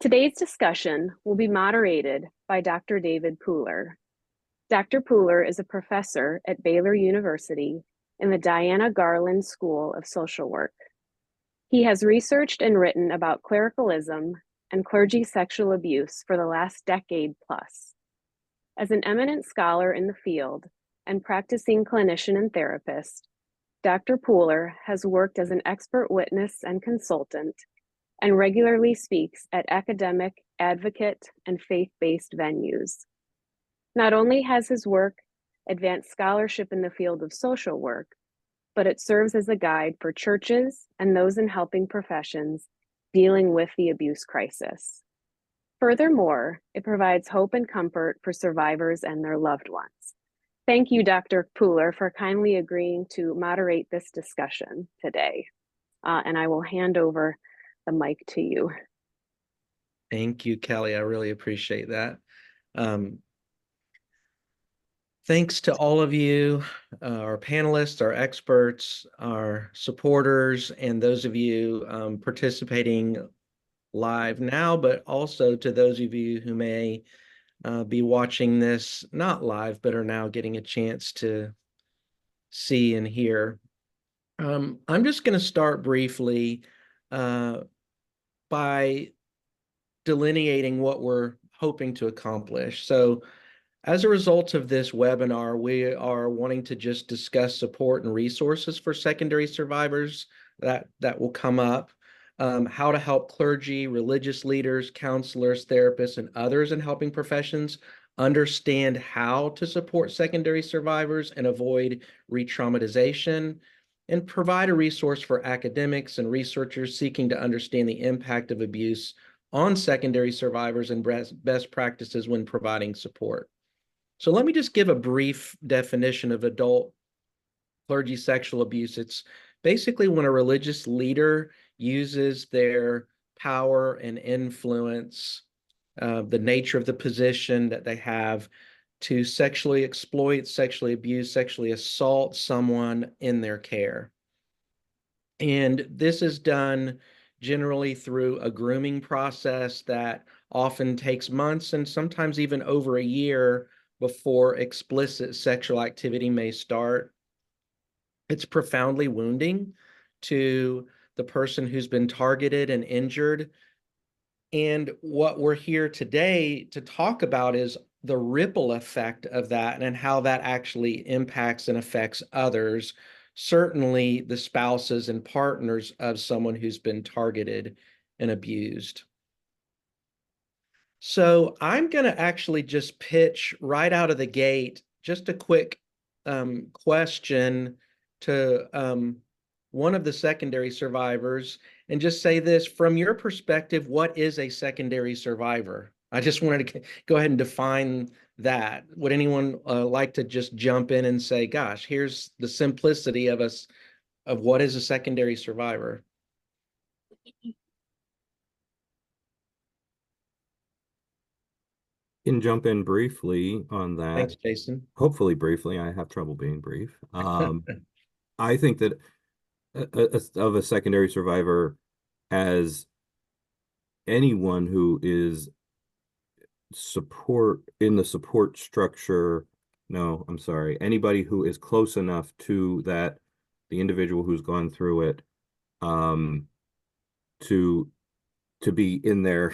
Today's discussion will be moderated by Dr. David Pooler. Dr. Pooler is a professor at Baylor University in the Diana Garland School of Social Work. He has researched and written about clericalism and clergy sexual abuse for the last decade plus. As an eminent scholar in the field and practicing clinician and therapist, Dr. Pooler has worked as an expert witness and consultant and regularly speaks at academic, advocate, and faith-based venues. Not only has his work advanced scholarship in the field of social work, but it serves as a guide for churches and those in helping professions dealing with the abuse crisis. Furthermore, it provides hope and comfort for survivors and their loved ones. Thank you, Dr. Pooler, for kindly agreeing to moderate this discussion today. And I will hand over the mic to you. Thank you, Kelly. I really appreciate that. Thanks to all of you, our panelists, our experts, our supporters, and those of you participating live now, but also to those of you who may be watching this not live, but are now getting a chance to see and hear. I'm just going to start briefly by delineating what we're hoping to accomplish. So as a result of this webinar, we are wanting to just discuss support and resources for secondary survivors that will come up, how to help clergy, religious leaders, counselors, therapists, and others in helping professions understand how to support secondary survivors and avoid re-traumatization, and provide a resource for academics and researchers seeking to understand the impact of abuse on secondary survivors and best practices when providing support. So let me just give a brief definition of adult clergy sexual abuse. It's basically when a religious leader uses their power and influence, the nature of the position that they have, to sexually exploit, sexually abuse, sexually assault someone in their care. And this is done generally through a grooming process that often takes months and sometimes even over a year before explicit sexual activity may start. It's profoundly wounding to the person who's been targeted and injured. And what we're here today to talk about is the ripple effect of that and how that actually impacts and affects others, certainly the spouses and partners of someone who's been targeted and abused. So I'm going to actually just pitch right out of the gate just a quick question to one of the secondary survivors and just say this: from your perspective, what is a secondary survivor? I just wanted to go ahead and define that. Would anyone like to just jump in and say, gosh, here's the simplicity of what is a secondary survivor? Can jump in briefly on that. Thanks, Jason. Hopefully briefly. I have trouble being brief. I think that of a secondary survivor as anyone who is in the support structure. No, I'm sorry. Anybody who is close enough to the individual who's gone through it, to be in their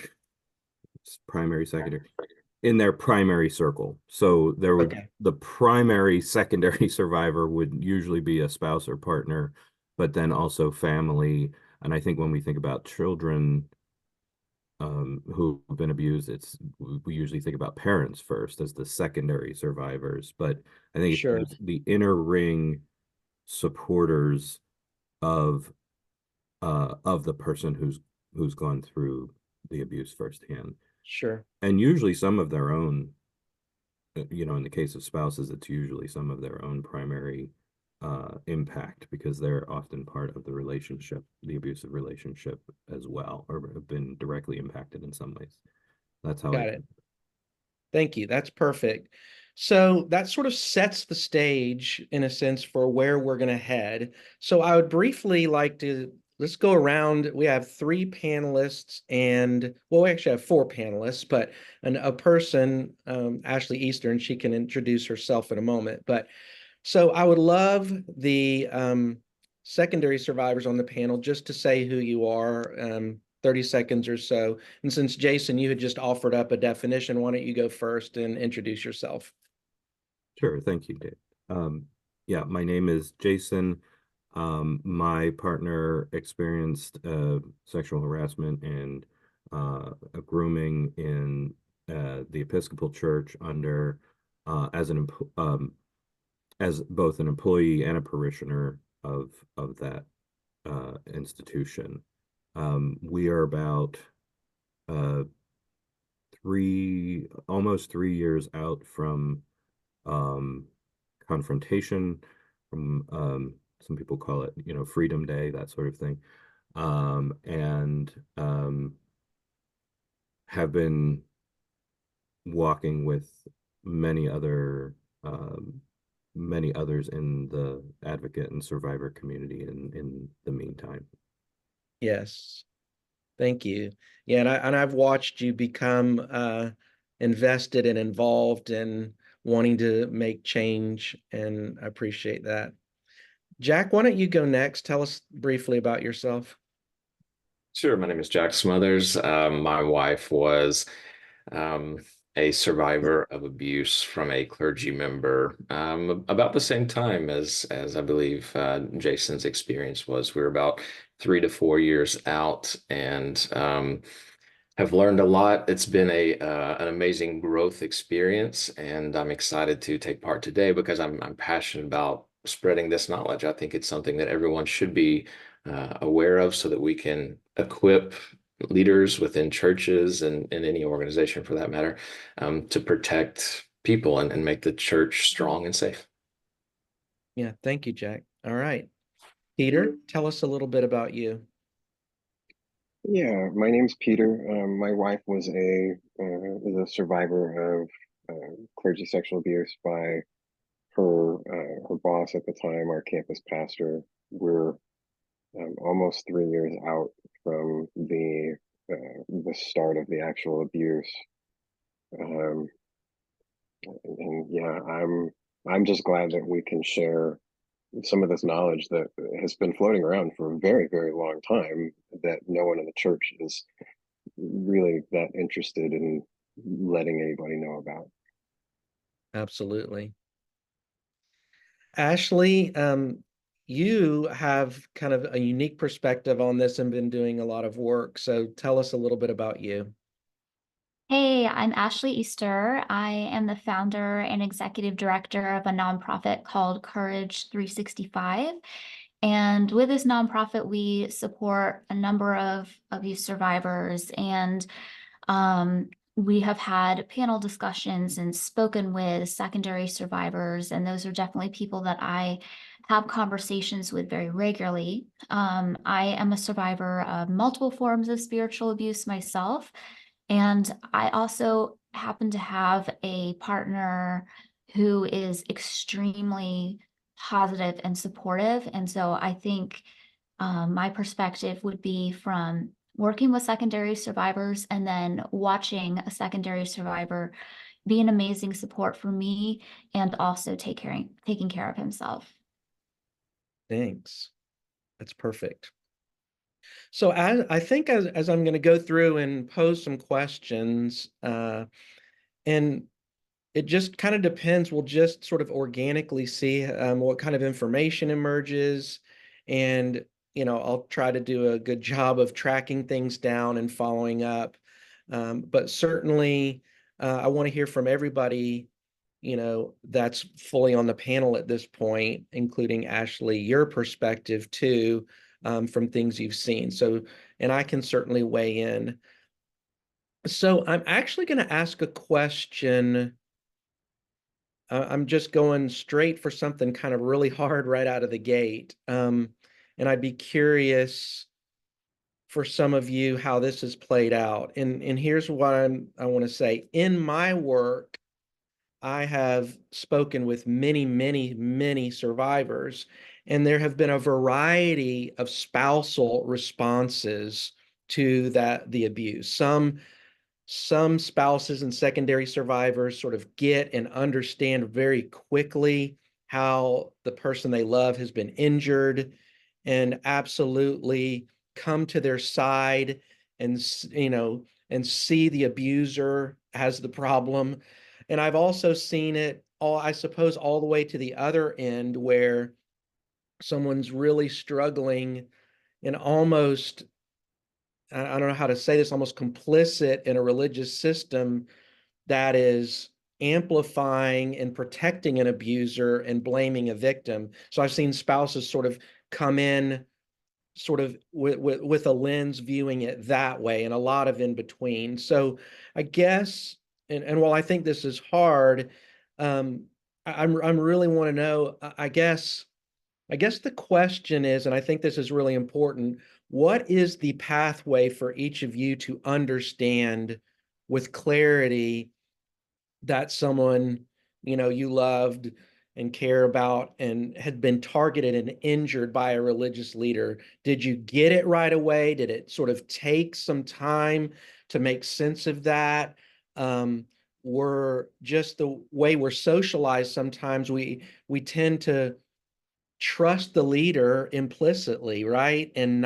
in their primary circle. So there would the primary secondary survivor would usually be a spouse or partner, but then also family. And I think when we think about children who've been abused, we usually think about parents first as the secondary survivors. But I think it's the inner ring supporters of the person who's gone through the abuse firsthand. Sure. And usually some of their own, in the case of spouses, it's usually some of their own primary impact, because they're often part of the relationship, the abusive relationship as well, or have been directly impacted in some ways. That's how Got it. Thank you. That's perfect. So that sort of sets the stage, in a sense, for where we're going to head. So I would briefly like to let's go around. We have 3 panelists and, well, we actually have 4 panelists, but a person, Ashley Eastern, she can introduce herself in a moment. But so I would love the secondary survivors on the panel just to say who you are, 30 seconds or so. And since Jason, you had just offered up a definition, why don't you go first and introduce yourself? Sure. Thank you, Dave. Yeah, my name is Jason. My partner experienced sexual harassment and grooming in the Episcopal Church under as both an employee and a parishioner of that institution. We are about almost 3 years out from confrontation, from some people call it, Freedom Day, that sort of thing, and have been walking with many others in the advocate and survivor community in the meantime. Yes. Thank you. Yeah, and I've watched you become invested and involved in wanting to make change, and I appreciate that. Jack, why don't you go next? Tell us briefly about yourself. Sure. My name is Jack Smothers. My wife was um, a survivor of abuse from a clergy member about the same time as I believe Jason's experience was. We were about 3 to 4 years out, and have learned a lot. It's been an amazing growth experience, and I'm excited to take part today because I'm passionate about spreading this knowledge. I think it's something that everyone should be aware of so that we can equip leaders within churches and in any organization for that matter to protect people and make the church strong and safe. Yeah, thank you, Jack. All right. Peter, tell us a little bit about you. Yeah, my name's Peter. My wife was a survivor of clergy sexual abuse by her boss at the time, our campus pastor. We're almost 3 years out from the start of the actual abuse, and yeah, I'm just glad that we can share some of this knowledge that has been floating around for a very, very long time that no one in the church is really that interested in letting anybody know about. Absolutely. Ashley, you have kind of a unique perspective on this and been doing a lot of work. So tell us a little bit about you. Hey, I'm Ashley Easter. I am the founder and executive director of a nonprofit called Courage 365. And with this nonprofit, we support a number of abuse survivors, and we have had panel discussions and spoken with secondary survivors, and those are definitely people that I have conversations with very regularly. I am a survivor of multiple forms of spiritual abuse myself, and I also happen to have a partner who is extremely positive and supportive. And so I think my perspective would be from working with secondary survivors and then watching a secondary survivor be an amazing support for me and also taking care of himself. Thanks. That's perfect. So I think as I'm going to go through and pose some questions, and it just kind of depends. We'll just sort of organically see what kind of information emerges, and I'll try to do a good job of tracking things down and following up. But certainly, I want to hear from everybody, that's fully on the panel at this point, including Ashley, your perspective too. From things you've seen. So, and I can certainly weigh in. So I'm actually going to ask a question. I'm just going straight for something kind of really hard right out of the gate. And I'd be curious for some of you how this has played out. And here's what I want to say. In my work, I have spoken with many, many, many survivors. And there have been a variety of spousal responses to the abuse. Some spouses and secondary survivors sort of get and understand very quickly how the person they love has been injured and absolutely come to their side and, and see the abuser as the problem. And I've also seen it I suppose, all the way to the other end where someone's really struggling and almost, I don't know how to say this, almost complicit in a religious system that is amplifying and protecting an abuser and blaming a victim. So I've seen spouses sort of come in sort of with a lens viewing it that way, and a lot of in between. So I guess, and while I think this is hard, I'm really want to know, I guess the question is, and I think this is really important, what is the pathway for each of you to understand with clarity that someone, you loved and care about and had been targeted and injured by a religious leader? Did you get it right away? Did it sort of take some time to make sense of that? We're just the way we're socialized, sometimes we tend to trust the leader implicitly, right? And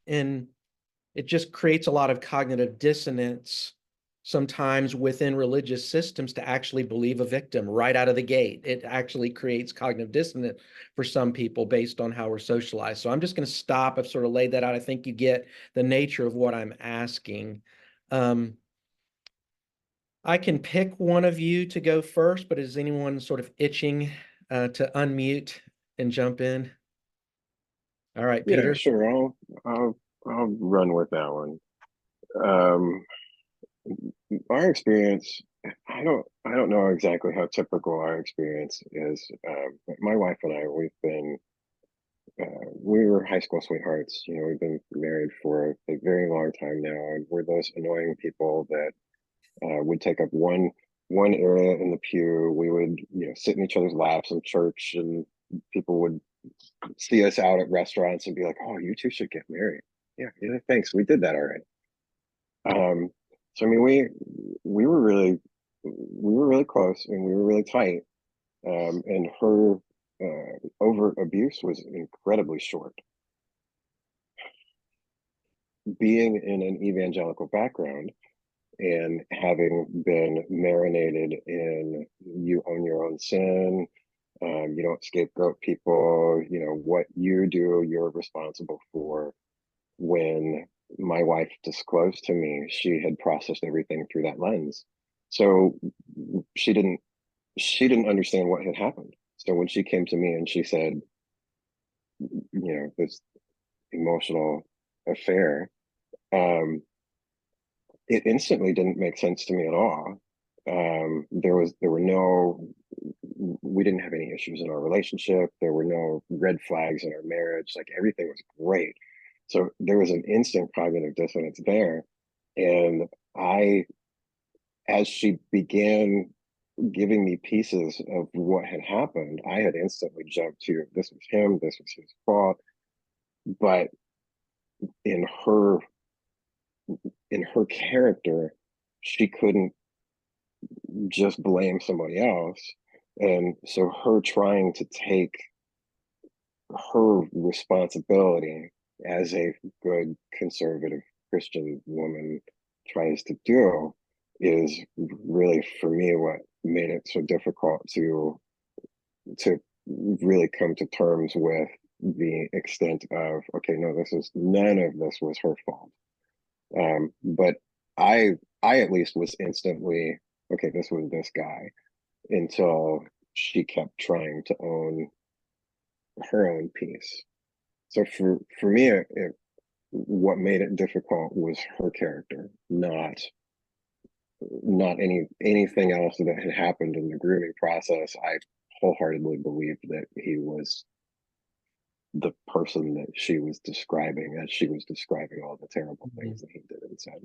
it just creates a lot of cognitive dissonance sometimes within religious systems to actually believe a victim right out of the gate. It actually creates cognitive dissonance for some people based on how we're socialized. So I'm just going to stop. I've sort of laid that out. I think you get the nature of what I'm asking. I can pick one of you to go first, but is anyone sort of itching to unmute and jump in? All right, Yeah, Peter. sure. I'll run with that one. Um, our experience, I don't know exactly how typical our experience is. But my wife and I, we were high school sweethearts. We've been married for a very long time now, and we're those annoying people that would take up one area in the pew. We would, sit in each other's laps in church, and people would see us out at restaurants and be like, "Oh, you two should get married." Yeah, yeah, thanks. We did that already. So I mean, we were really close and we were really tight. And her overt abuse was incredibly short. Being in an evangelical background and having been marinated in you own your own sin, you don't scapegoat people, what you do, you're responsible for. When my wife disclosed to me, she had processed everything through that lens. So she didn't understand what had happened. So when she came to me and she said, this emotional affair, it instantly didn't make sense to me at all. We didn't have any issues in our relationship. There were no red flags in our marriage. Like, everything was great. So there was an instant cognitive dissonance there. And as she began giving me pieces of what had happened, I had instantly jumped to, this was him, this was his fault. But in her character, she couldn't just blame somebody else. And so her trying to take her responsibility, as a good conservative Christian woman tries to do, is really, for me, what made it so difficult to really come to terms with the extent of, okay, no, none of this was her fault. But I at least was instantly, okay, this was this guy, until she kept trying to own her own piece. So for me, what made it difficult was her character, not anything else that had happened in the grooming process. I wholeheartedly believed that he was the person that she was describing, as she was describing all the terrible things that he did and said.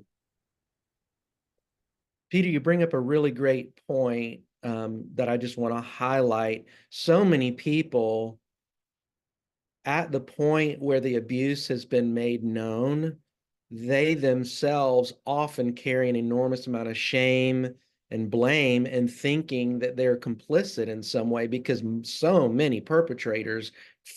Peter, you bring up a really great point that I just want to highlight. So many people at the point where the abuse has been made known, they themselves often carry an enormous amount of shame and blame and thinking that they're complicit in some way, because so many perpetrators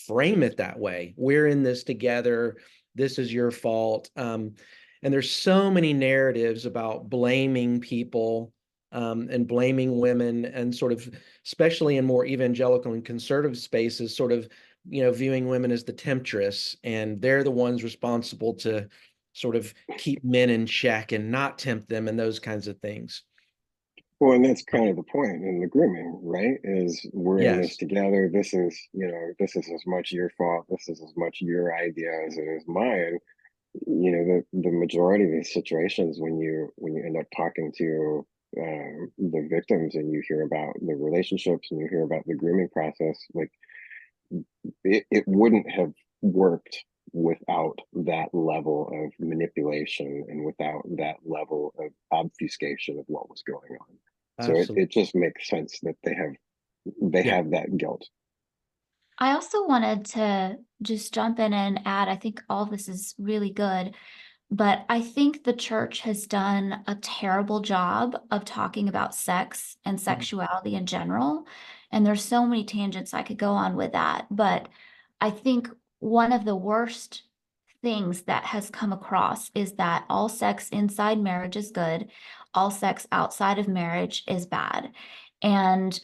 frame it that way. We're in this together. This is your fault. And there's so many narratives about blaming people and blaming women, and sort of, especially in more evangelical and conservative spaces, sort of, viewing women as the temptress, and they're the ones responsible to sort of keep men in check and not tempt them and those kinds of things. Well, and that's kind of the point in the grooming, right? Is we're in this Yes. together. This is, this is as much your fault. This is as much your idea as it is mine. The majority of these situations, when you end up talking to the victims and you hear about the relationships and you hear about the grooming process, like it wouldn't have worked without that level of manipulation and without that level of obfuscation of what was going on. So Absolutely. it just makes sense that they Yeah. have that guilt. I also wanted to just jump in and add, I think all this is really good, but I think the church has done a terrible job of talking about sex and sexuality in general. And there's so many tangents I could go on with that. But I think one of the worst things that has come across is that all sex inside marriage is good, all sex outside of marriage is bad. And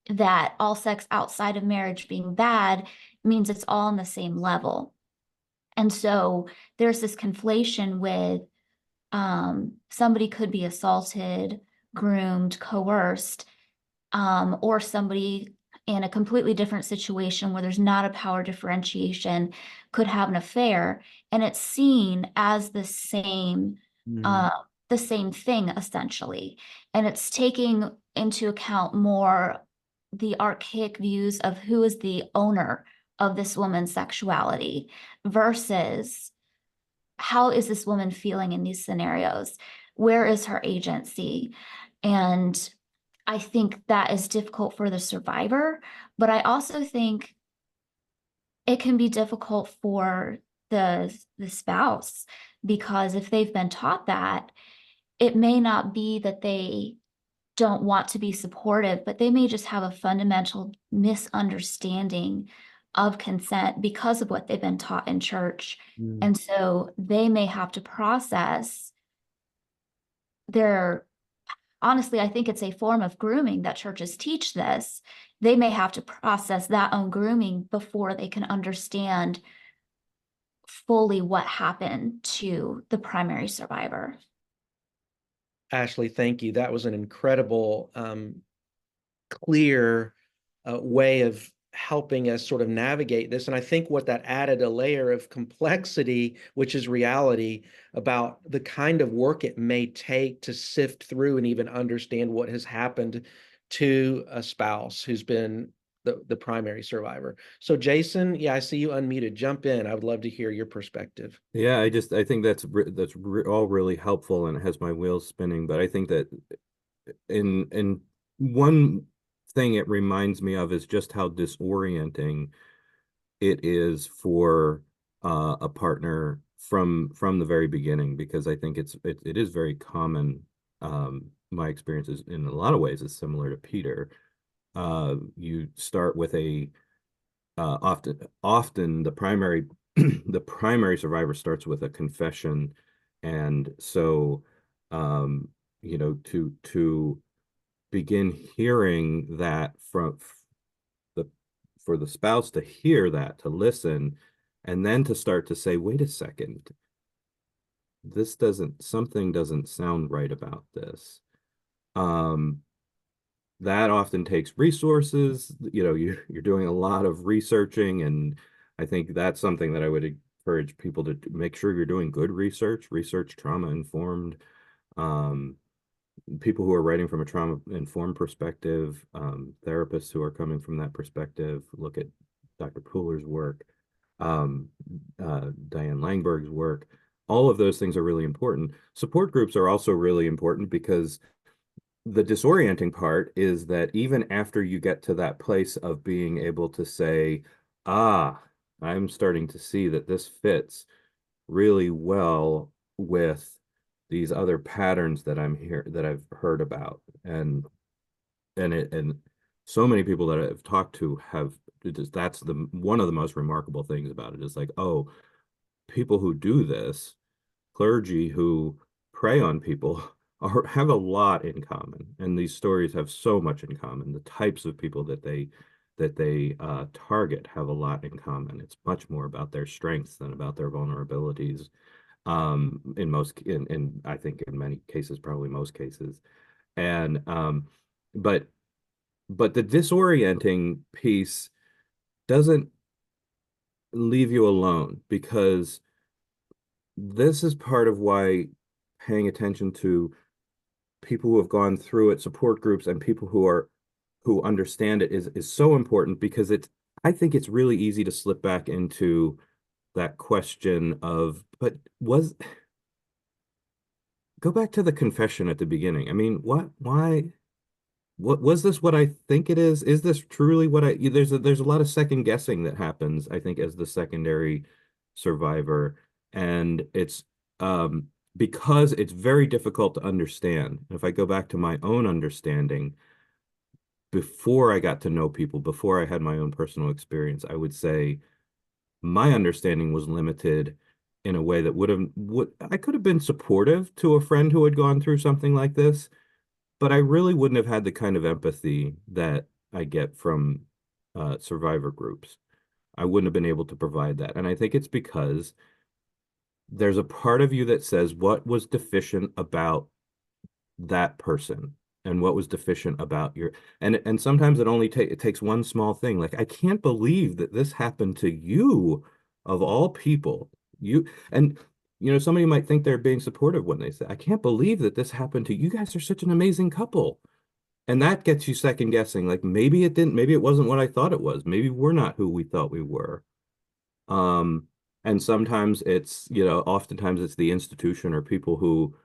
that all sex outside of marriage being bad means it's all on the same level. And so there's this conflation with somebody could be assaulted, groomed, coerced, or somebody in a completely different situation where there's not a power differentiation could have an affair, and it's seen as the same thing essentially. And it's taking into account more the archaic views of who is the owner of this woman's sexuality versus how is this woman feeling in these scenarios? Where is her agency? And I think that is difficult for the survivor, but I also think it can be difficult for the spouse, because if they've been taught that, it may not be that they don't want to be supportive, but they may just have a fundamental misunderstanding of consent because of what they've been taught in church. Mm. And so they may have to process their, honestly, I think it's a form of grooming that churches teach this. They may have to process that own grooming before they can understand fully what happened to the primary survivor. Ashley, thank you. That was an incredible, clear way of helping us sort of navigate this. And I think what that added a layer of complexity, which is reality, about the kind of work it may take to sift through and even understand what has happened to a spouse who's been the primary survivor. So Jason, yeah, I see you unmuted. Jump in. I would love to hear your perspective. Yeah, I think that's all really helpful, and it has my wheels spinning. But I think that in one thing it reminds me of is just how disorienting it is for a partner from the very beginning, because I think it is very common. My experience is in a lot of ways is similar to Peter. You start with a often the primary the primary survivor starts with a confession, and so to begin hearing that from the for the spouse to hear that, to listen, and then to start to say, wait a second, something doesn't sound right about this. That often takes resources. You're doing a lot of researching, and I think that's something that I would encourage people to make sure you're doing good research trauma informed. People who are writing from a trauma informed perspective, therapists who are coming from that perspective, look at Dr. Pooler's work, Diane Langberg's work. All of those things are really important. Support groups are also really important, because the disorienting part is that even after you get to that place of being able to say, I'm starting to see that this fits really well with these other patterns that I've heard about. And so many people that I've talked to have that's one of the most remarkable things about it is like, oh, people who do this, clergy who prey on people have a lot in common, and these stories have so much in common. The types of people that they target have a lot in common. It's much more about their strengths than about their vulnerabilities. In I think in many cases, probably most cases, and but the disorienting piece doesn't leave you alone, because this is part of why paying attention to people who have gone through it, support groups, and people who understand it is so important, because I think it's really easy to slip back into that question of, but go back to the confession at the beginning. I mean, what was this what I think it is? Is this truly what there's a lot of second guessing that happens, I think, as the secondary survivor. And it's because it's very difficult to understand. If I go back to my own understanding, before I got to know people, before I had my own personal experience, I would say my understanding was limited in a way that I could have been supportive to a friend who had gone through something like this, but I really wouldn't have had the kind of empathy that I get from survivor groups. I wouldn't have been able to provide that. And I think it's because there's a part of you that says what was deficient about that person, and what was deficient about and sometimes it takes one small thing. Like, I can't believe that this happened to you, of all people. And somebody might think they're being supportive when they say, I can't believe that this happened to you. You guys are such an amazing couple. And that gets you second guessing. Like, maybe it wasn't what I thought it was. Maybe we're not who we thought we were. And sometimes oftentimes it's the institution or people who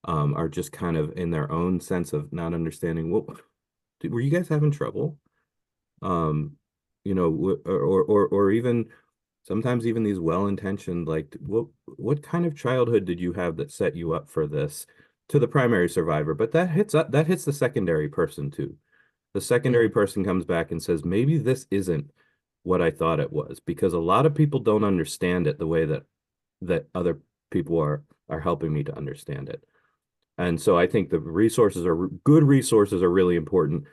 are just kind of in their own sense of not understanding, were you guys having trouble? Or even sometimes even these well-intentioned, like, what kind of childhood did you have that set you up for this, to the primary survivor? But that hits the secondary person too. The secondary person comes back and says, maybe this isn't what I thought it was, because a lot of people don't understand it the way that other people are helping me to understand it. And so I think good resources are really important.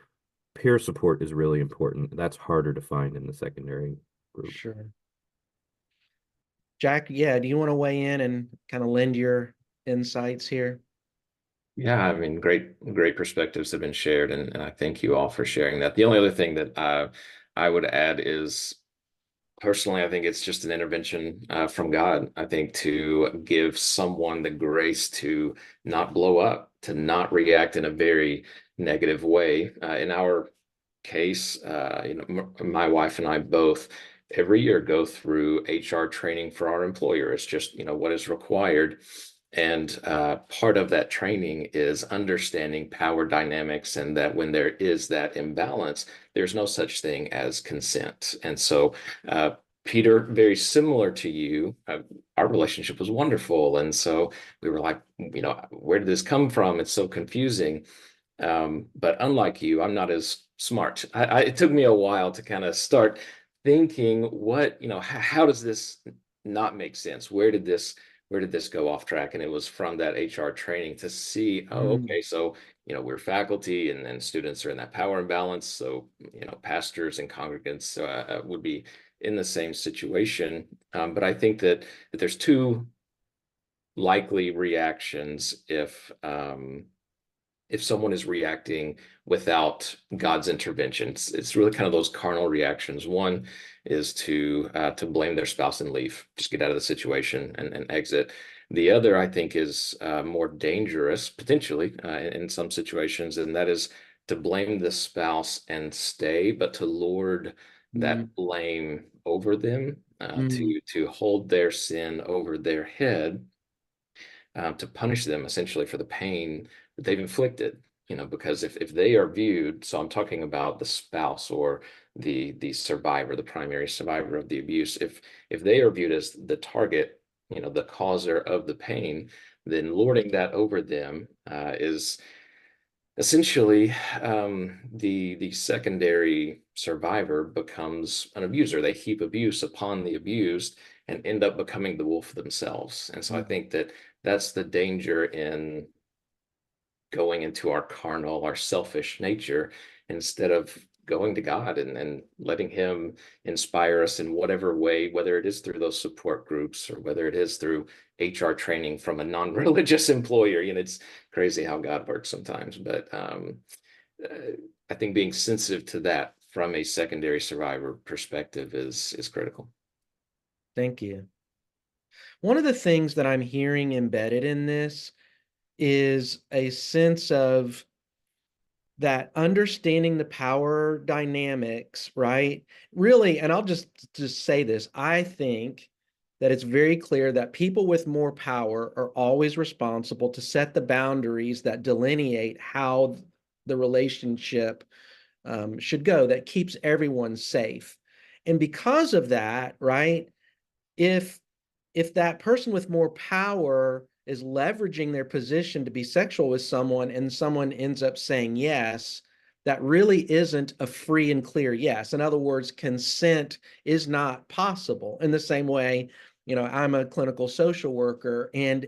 Peer support is really important. That's harder to find in the secondary group. Sure. Jack, yeah, do you want to weigh in and kind of lend your insights here? Yeah, I mean, great perspectives have been shared, and I thank you all for sharing that. The only other thing that I would add is, personally, I think it's just an intervention from God. I think to give someone the grace to not blow up, to not react in a very negative way. In our case, my wife and I both every year go through HR training for our employer. It's just, what is required. And part of that training is understanding power dynamics, and that when there is that imbalance, there's no such thing as consent. And so, Peter, very similar to you, our relationship was wonderful. And so we were like, where did this come from? It's so confusing. But unlike you, I'm not as smart. It took me a while to kind of start thinking, how does this not make sense? Where did this go off track? And it was from that HR training to see, okay, so, we're faculty, and then students are in that power imbalance. So, pastors and congregants would be in the same situation. But I think that there's two likely reactions if someone is reacting without God's intervention. It's really kind of those carnal reactions. One is to blame their spouse and leave, just get out of the situation and exit. The other, I think, is more dangerous, potentially, in some situations, and that is to blame the spouse and stay, but to lord that blame over them, to hold their sin over their head, to punish them essentially for the pain that they've inflicted. because if they are viewed, so I'm talking about the spouse or the survivor, the primary survivor of the abuse, if they are viewed as the target, the causer of the pain, then lording that over them is essentially the secondary survivor becomes an abuser. They heap abuse upon the abused and end up becoming the wolf themselves. And so I think that that's the danger in going into our carnal, our selfish nature, instead of going to God and letting him inspire us in whatever way, whether it is through those support groups or whether it is through HR training from a non-religious employer. It's crazy how God works sometimes, but I think being sensitive to that from a secondary survivor perspective is critical. Thank you. One of the things that I'm hearing embedded in this is a sense of that understanding the power dynamics, right? Really, and I'll just say this, I think that it's very clear that people with more power are always responsible to set the boundaries that delineate how the relationship should go, that keeps everyone safe. And because of that, right, if that person with more power is leveraging their position to be sexual with someone and someone ends up saying yes, that really isn't a free and clear yes. In other words, consent is not possible. In the same way, I'm a clinical social worker, and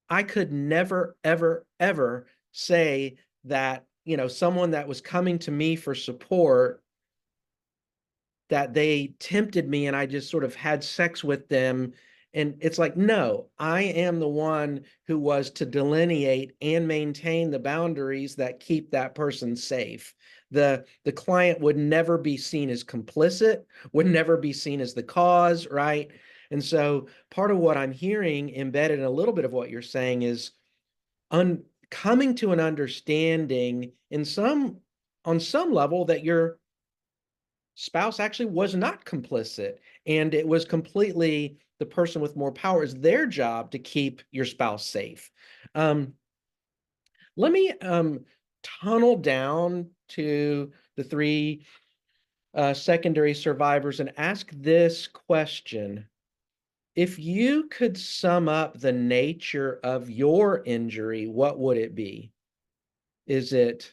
I could never, ever, ever say that, someone that was coming to me for support, that they tempted me and I just sort of had sex with them. And it's like, no, I am the one who was to delineate and maintain the boundaries that keep that person safe. The client would never be seen as complicit, would never be seen as the cause, right? And so part of what I'm hearing embedded in a little bit of what you're saying is coming to an understanding on some level that your spouse actually was not complicit, and it was completely the person with more power. Is their job to keep your spouse safe. Let me tunnel down to the three secondary survivors and ask this question. If you could sum up the nature of your injury, what would it be? But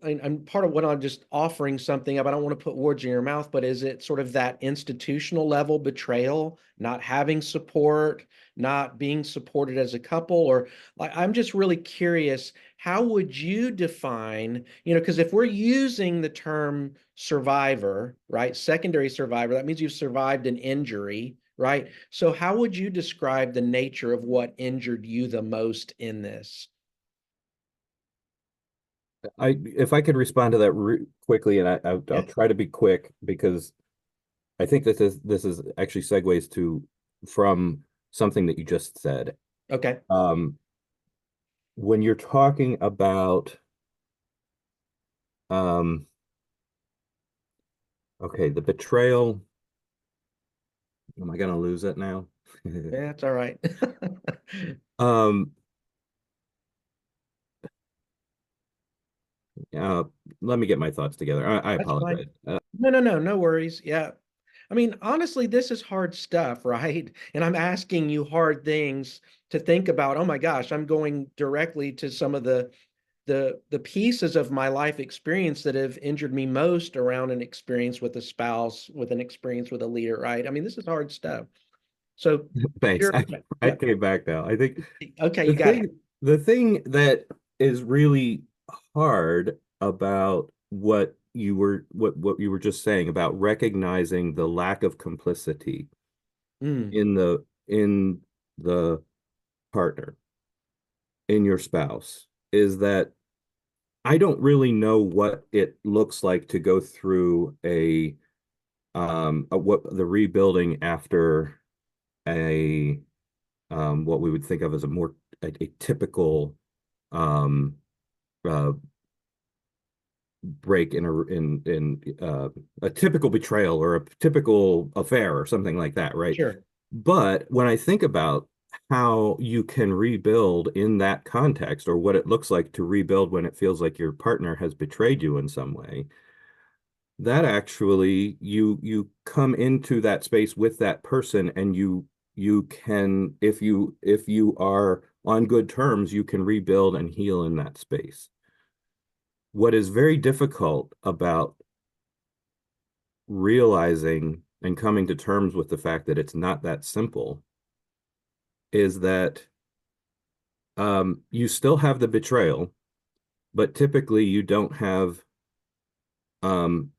I'm part of what I'm just offering something up. I don't want to put words in your mouth, but is it sort of that institutional level betrayal, not having support, not being supported as a couple? Or I'm just really curious, how would you define, because if we're using the term survivor, right, secondary survivor, that means you've survived an injury, right? So how would you describe the nature of what injured you the most in this? If I could respond to that quickly, and I'll try to be quick, because I think this is actually segues from something that you just said. Okay. When you're talking about okay, the betrayal. Am I gonna lose it now? Yeah, it's all right. Let me get my thoughts together. I apologize. No worries. Yeah. I mean, honestly, this is hard stuff, right? And I'm asking you hard things to think about. Oh my gosh, I'm going directly to some of the pieces of my life experience that have injured me most around an experience with a spouse, with an experience with a leader, right? I mean, this is hard stuff. So thanks. sure. I came back now. I think okay, you got it. The thing that is really hard about what you were just saying about recognizing the lack of complicity in the partner, in your spouse, is that I don't really know what it looks like to go through what the rebuilding after what we would think of as a typical break in a typical betrayal or a typical affair or something like that, right? Sure. But when I think about how you can rebuild in that context, or what it looks like to rebuild when it feels like your partner has betrayed you in some way, that actually you come into that space with that person, and you can, if you are on good terms, you can rebuild and heal in that space. What is very difficult about realizing and coming to terms with the fact that it's not that simple is that you still have the betrayal, but typically you don't have you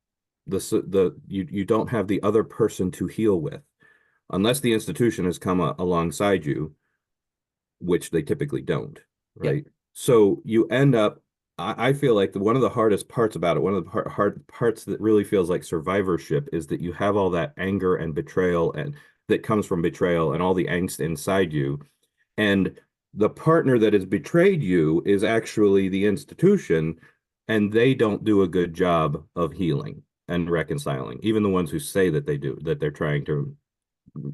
don't have the other person to heal with, unless the institution has come alongside you, which they typically don't, right? Yep. So you end up, I feel like one of the hardest parts about it, one of the hard parts that really feels like survivorship, is that you have all that anger and betrayal, and that comes from betrayal, and all the angst inside you. And the partner that has betrayed you is actually the institution, and they don't do a good job of healing and reconciling. Even the ones who say that they do, that they're trying to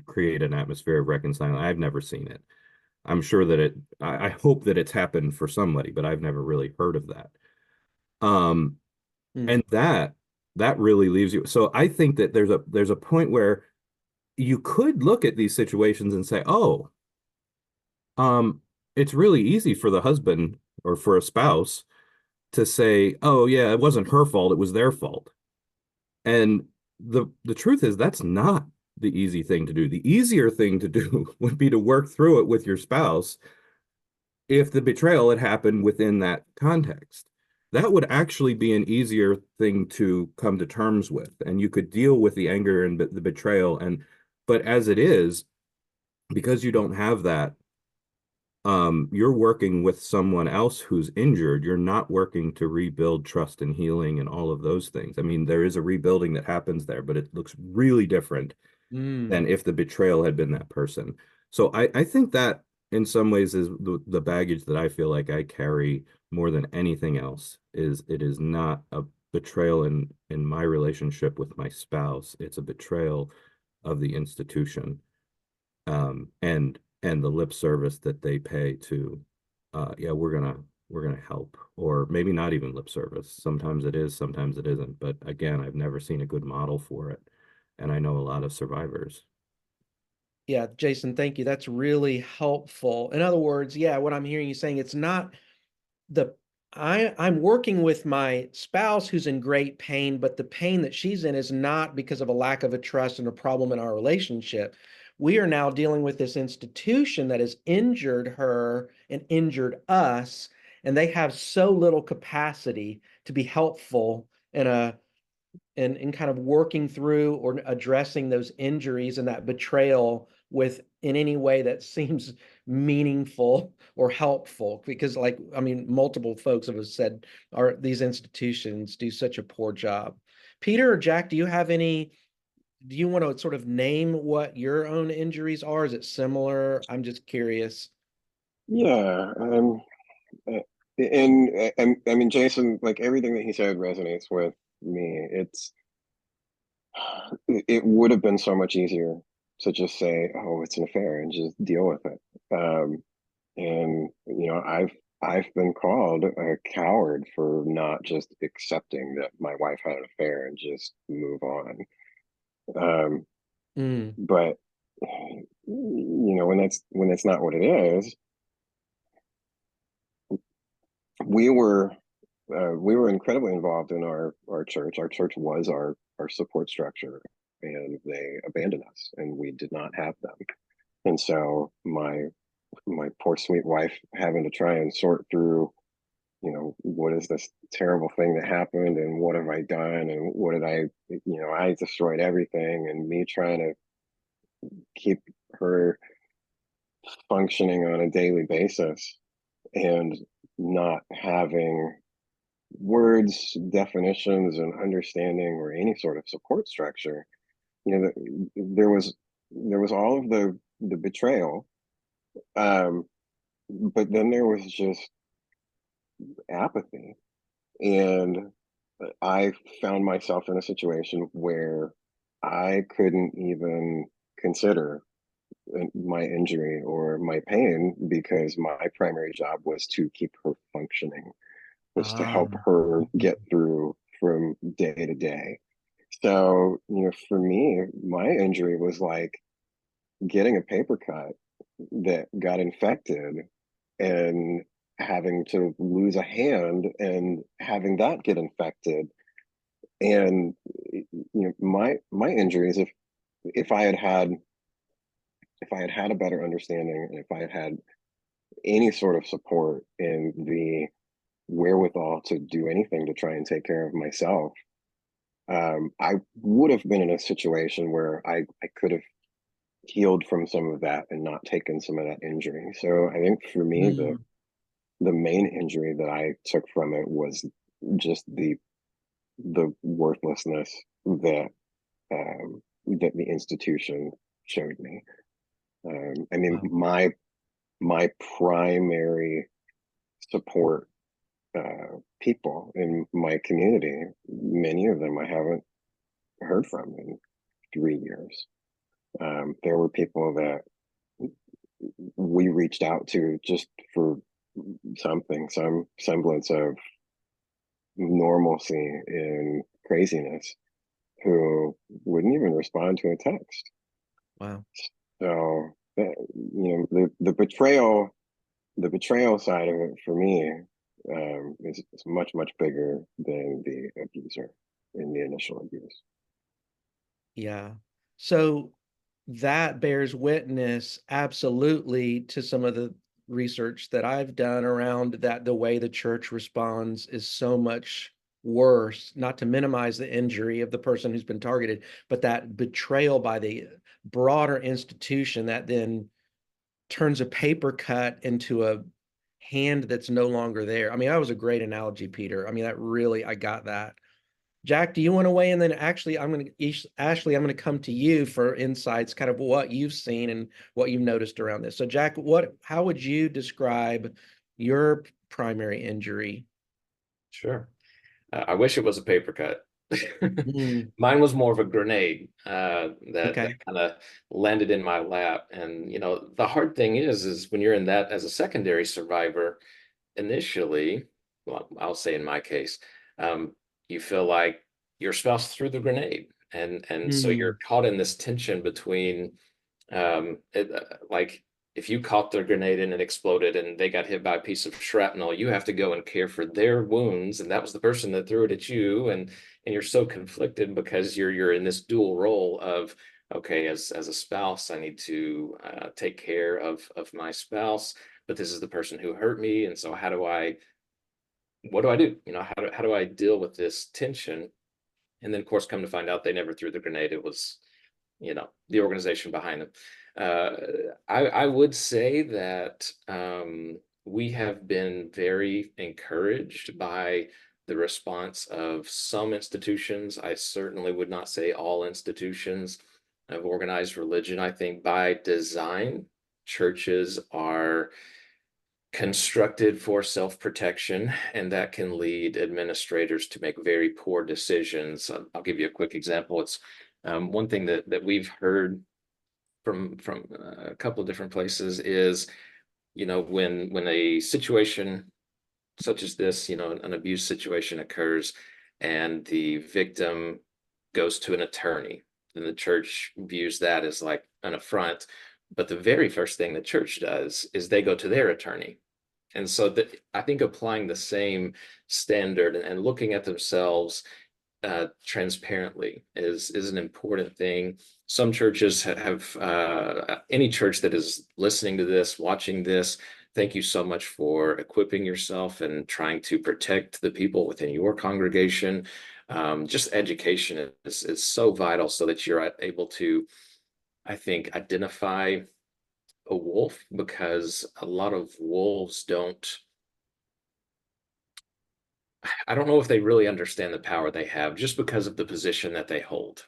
create an atmosphere of reconciling. I've never seen it. I'm sure that I hope that it's happened for somebody, but I've never really heard of that. And that really leaves you. So I think that there's a point where you could look at these situations and say, oh, it's really easy for the husband or for a spouse to say, oh yeah, it wasn't her fault, it was their fault. And the truth is, that's not the easy thing to do. The easier thing to do would be to work through it with your spouse if the betrayal had happened within that context. That would actually be an easier thing to come to terms with, and you could deal with the anger and the betrayal. But as it is, because you don't have that, you're working with someone else who's injured. You're not working to rebuild trust and healing and all of those things. I mean, there is a rebuilding that happens there, but it looks really different than if the betrayal had been that person. So I think that in some ways is the baggage that I feel like I carry more than anything else. Is it is not a betrayal in my relationship with my spouse. It's a betrayal of the institution, and the lip service that they pay to, yeah, we're gonna help, or maybe not even lip service. Sometimes it is, sometimes it isn't. But again, I've never seen a good model for it, and I know a lot of survivors. Yeah, Jason, thank you. That's really helpful. In other words, yeah, what I'm hearing you saying, it's not I'm working with my spouse who's in great pain, but the pain that she's in is not because of a lack of a trust and a problem in our relationship. We are now dealing with this institution that has injured her and injured us, and they have so little capacity to be helpful in kind of working through or addressing those injuries and that betrayal in any way that seems meaningful or helpful. Because, like, I mean, multiple folks have said these institutions do such a poor job. Peter or Jack, do you want to sort of name what your own injuries are? Is it similar? I'm just curious. Yeah, and I mean, Jason, like everything that he said resonates with me. It would have been so much easier to just say, "Oh, it's an affair," and just deal with it. And I've been called a coward for not just accepting that my wife had an affair and just move on. But when that's not what it is. We were incredibly involved in our church. Our church was our support structure, and they abandoned us, and we did not have them. And so my poor sweet wife having to try and sort through, what is this terrible thing that happened, and what have I done, and what did I destroyed everything, and me trying to keep her functioning on a daily basis, and not having words, definitions, and understanding, or any sort of support structure. There was all of the betrayal, but then there was just apathy, and I found myself in a situation where I couldn't even consider my injury or my pain, because my primary job was to keep her functioning, was to help her get through from day to day. So, for me, my injury was like getting a paper cut that got infected and having to lose a hand and having that get infected. And my injuries, if I had had a better understanding, and if I had had any sort of support and the wherewithal to do anything to try and take care of myself, I would have been in a situation where I could have healed from some of that and not taken some of that injury. So I think for me, the main injury that I took from it was just the worthlessness that that the institution showed me. I mean, my primary support people in my community, many of them I haven't heard from in 3 years. There were people that we reached out to just for some semblance of normalcy in craziness, who wouldn't even respond to a text. Wow. So the betrayal side of it for me is much bigger than the abuser in the initial abuse. Yeah. So that bears witness absolutely to some of the research that I've done around that. The way the church responds is so much worse, not to minimize the injury of the person who's been targeted, but that betrayal by the broader institution that then turns a paper cut into a hand that's no longer there. I mean, that was a great analogy, Peter. I mean, that really, I got that. Jack, do you want to weigh in? Then actually, Ashley, I'm going to come to you for insights, kind of what you've seen and what you've noticed around this. So Jack, how would you describe your primary injury? Sure. I wish it was a paper cut. Mm, Mine was more of a grenade that okay. kind of landed in my lap. And the hard thing is when you're in that as a secondary survivor, initially, well, I'll say in my case, you feel like your spouse threw the grenade, and so you're Mm, caught in this tension between like if you caught their grenade and it exploded and they got hit by a piece of shrapnel, you have to go and care for their wounds, and that was the person that threw it at you, and you're so conflicted because you're in this dual role of, okay, as a spouse, I need to take care of my spouse, but this is the person who hurt me, and so what do I do? How do I deal with this tension? And then, of course, come to find out they never threw the grenade. It was, the organization behind them. I would say that we have been very encouraged by the response of some institutions. I certainly would not say all institutions of organized religion. I think by design, churches are constructed for self-protection, and that can lead administrators to make very poor decisions. I'll give you a quick example. It's one thing that we've heard from a couple of different places is, when a situation such as this, an abuse situation occurs and the victim goes to an attorney, then the church views that as like an affront. But the very first thing the church does is they go to their attorney. And so I think applying the same standard and looking at themselves transparently is an important thing. Some churches have any church that is listening to this, watching this, thank you so much for equipping yourself and trying to protect the people within your congregation. Just education is so vital so that you're able to, I think, identify a wolf, because a lot of wolves I don't know if they really understand the power they have just because of the position that they hold.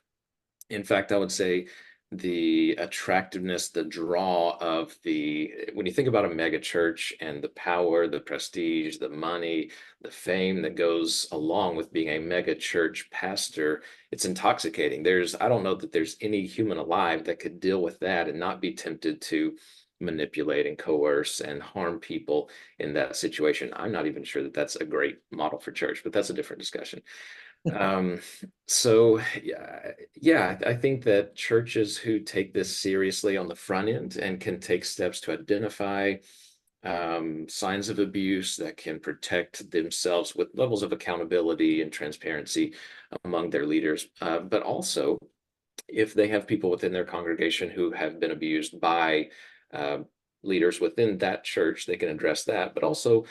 In fact, I would say the attractiveness, the draw of when you think about a mega church and the power, the prestige, the money, the fame that goes along with being a mega church pastor, it's intoxicating. I don't know that there's any human alive that could deal with that and not be tempted to manipulate and coerce and harm people in that situation. I'm not even sure that that's a great model for church, but that's a different discussion. So yeah, I think that churches who take this seriously on the front end and can take steps to identify signs of abuse, that can protect themselves with levels of accountability and transparency among their leaders, but also if they have people within their congregation who have been abused by leaders within that church, they can address that. But also,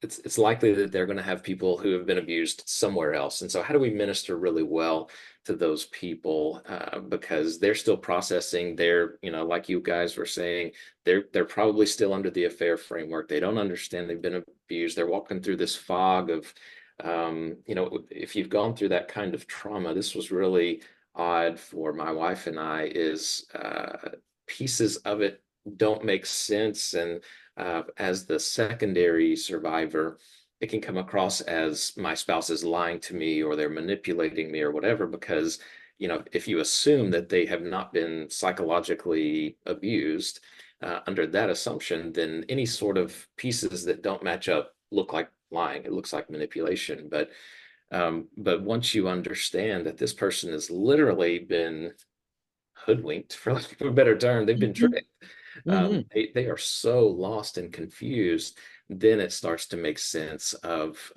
it's likely that they're going to have people who have been abused somewhere else. And so how do we minister really well to those people? Because they're still processing. They're, like you guys were saying, they're probably still under the affair framework. They don't understand they've been abused. They're walking through this fog of, if you've gone through that kind of trauma, this was really odd for my wife and I, is pieces of it don't make sense. And as the secondary survivor, it can come across as my spouse is lying to me or they're manipulating me or whatever, because, if you assume that they have not been psychologically abused, under that assumption, then any sort of pieces that don't match up look like lying. It looks like manipulation. But once you understand that this person has literally been hoodwinked, for lack of a better term, they've been tricked. They are so lost and confused, then it starts to make sense of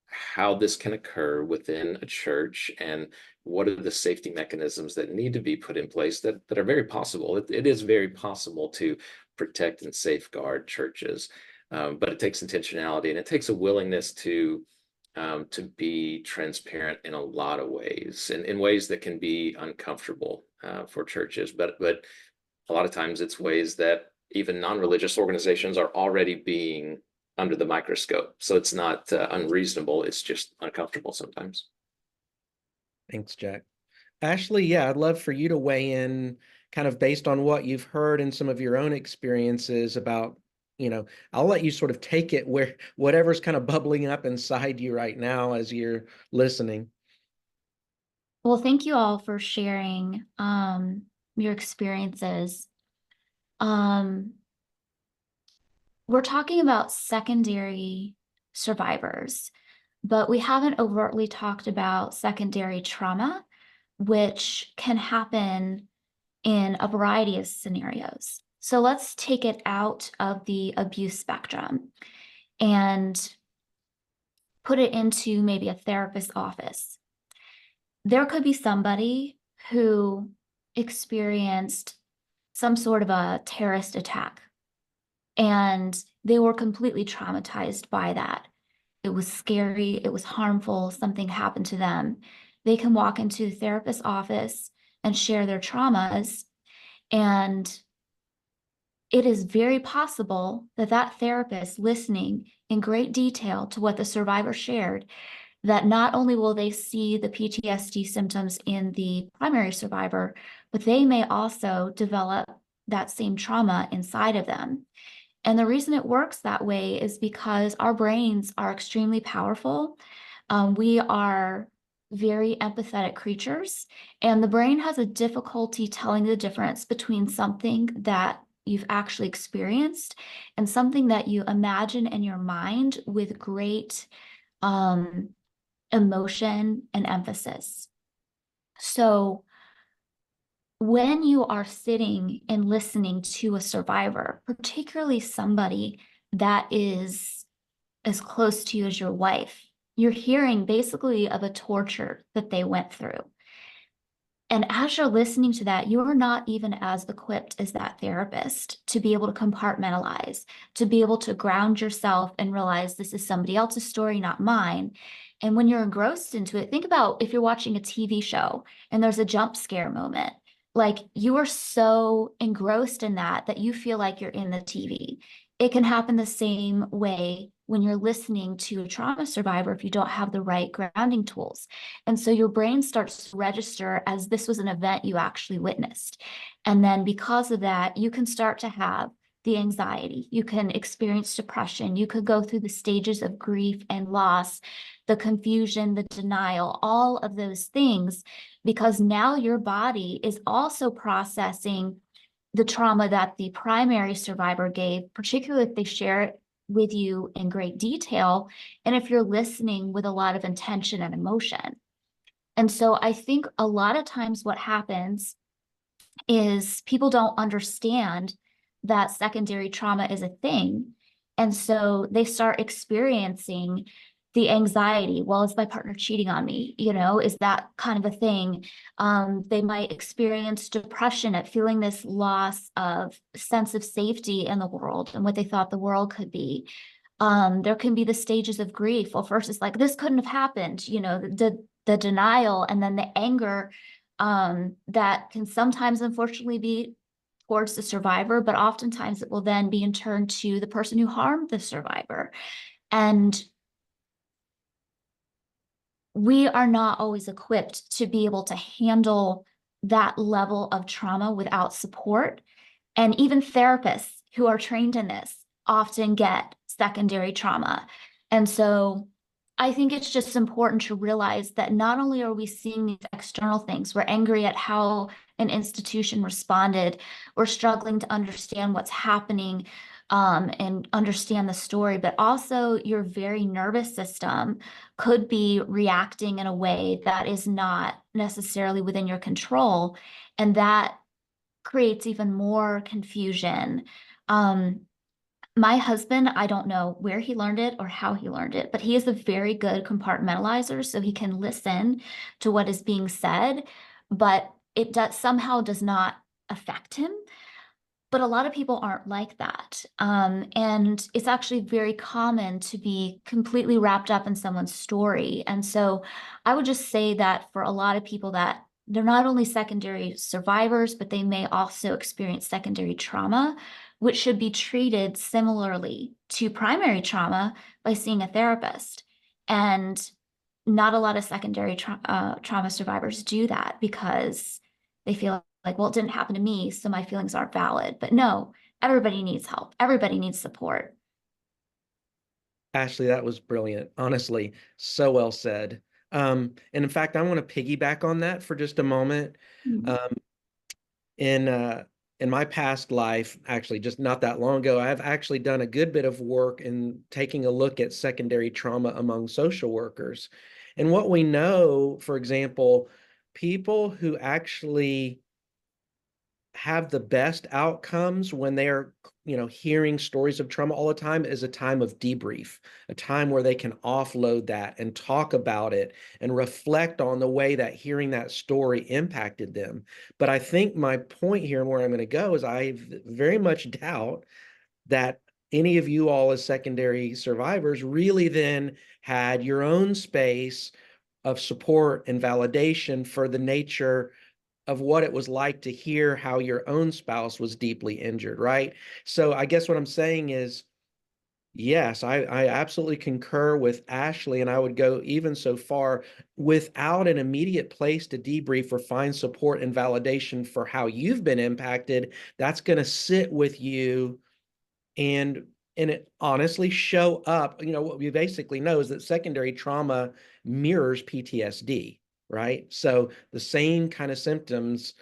how this can occur within a church and what are the safety mechanisms that need to be put in place that are very possible. It is very possible to protect and safeguard churches, but it takes intentionality and it takes a willingness to be transparent in a lot of ways, and in ways that can be uncomfortable for churches. But a lot of times it's ways that even non-religious organizations are already being under the microscope. So it's not unreasonable. It's just uncomfortable sometimes. Thanks, Jack. Ashley, yeah, I'd love for you to weigh in kind of based on what you've heard and some of your own experiences about, I'll let you sort of take it where whatever's kind of bubbling up inside you right now as you're listening. Well, thank you all for sharing your experiences. We're talking about secondary survivors, but we haven't overtly talked about secondary trauma, which can happen in a variety of scenarios. So let's take it out of the abuse spectrum and put it into maybe a therapist's office. There could be somebody who experienced some sort of a terrorist attack, and they were completely traumatized by that. It was scary, it was harmful, something happened to them. They can walk into the therapist's office and share their traumas, and it is very possible that that therapist, listening in great detail to what the survivor shared, that not only will they see the PTSD symptoms in the primary survivor, but they may also develop that same trauma inside of them. And the reason it works that way is because our brains are extremely powerful. We are very empathetic creatures, and the brain has a difficulty telling the difference between something that you've actually experienced and something that you imagine in your mind with great emotion and emphasis. So when you are sitting and listening to a survivor, particularly somebody that is as close to you as your wife, you're hearing basically of a torture that they went through. And as you're listening to that, you're not even as equipped as that therapist to be able to compartmentalize, to be able to ground yourself and realize this is somebody else's story, not mine. And when you're engrossed into it, think about if you're watching a TV show and there's a jump scare moment. Like, you are so engrossed in that you feel like you're in the TV. It can happen the same way when you're listening to a trauma survivor if you don't have the right grounding tools. And so your brain starts to register as this was an event you actually witnessed. And then because of that, you can start to have the anxiety, you can experience depression, you could go through the stages of grief and loss, the confusion, the denial, all of those things, because now your body is also processing the trauma that the primary survivor gave, particularly if they share it with you in great detail, and if you're listening with a lot of intention and emotion. And so I think a lot of times what happens is people don't understand that secondary trauma is a thing. And so they start experiencing the anxiety. Well, is my partner cheating on me? You know, is that kind of a thing? They might experience depression at feeling this loss of sense of safety in the world and what they thought the world could be. There can be the stages of grief. Well, first it's like, this couldn't have happened, you know, the denial, and then the anger that can sometimes unfortunately be towards the survivor, but oftentimes it will then be in turn to the person who harmed the survivor. And we are not always equipped to be able to handle that level of trauma without support. And even therapists who are trained in this often get secondary trauma. And so I think it's just important to realize that not only are we seeing these external things, we're angry at how an institution responded, we're struggling to understand what's happening and understand the story, but also your very nervous system could be reacting in a way that is not necessarily within your control. And that creates even more confusion. My husband, I don't know where he learned it or how he learned it, but he is a very good compartmentalizer, so he can listen to what is being said, but it somehow does not affect him. But a lot of people aren't like that. And it's actually very common to be completely wrapped up in someone's story. And so I would just say that for a lot of people that they're not only secondary survivors, but they may also experience secondary trauma, which should be treated similarly to primary trauma by seeing a therapist. And not a lot of secondary trauma survivors do that because they feel like, well, it didn't happen to me, so my feelings aren't valid. But no, everybody needs help. Everybody needs support. Ashley, that was brilliant. Honestly, so well said. And in fact, I want to piggyback on that for just a moment. Mhm. In my past life, actually, just not that long ago, I've actually done a good bit of work in taking a look at secondary trauma among social workers. And what we know, for example, people who actually have the best outcomes when they are, hearing stories of trauma all the time is a time of debrief, a time where they can offload that and talk about it and reflect on the way that hearing that story impacted them. But I think my point here and where I'm going to go is I very much doubt that any of you all as secondary survivors really then had your own space of support and validation for the nature of what it was like to hear how your own spouse was deeply injured, right? So I guess what I'm saying is, yes, I absolutely concur with Ashley, and I would go even so far without an immediate place to debrief or find support and validation for how you've been impacted. That's going to sit with you and it honestly show up. What we basically know is that secondary trauma mirrors PTSD, right? So the same kind of symptoms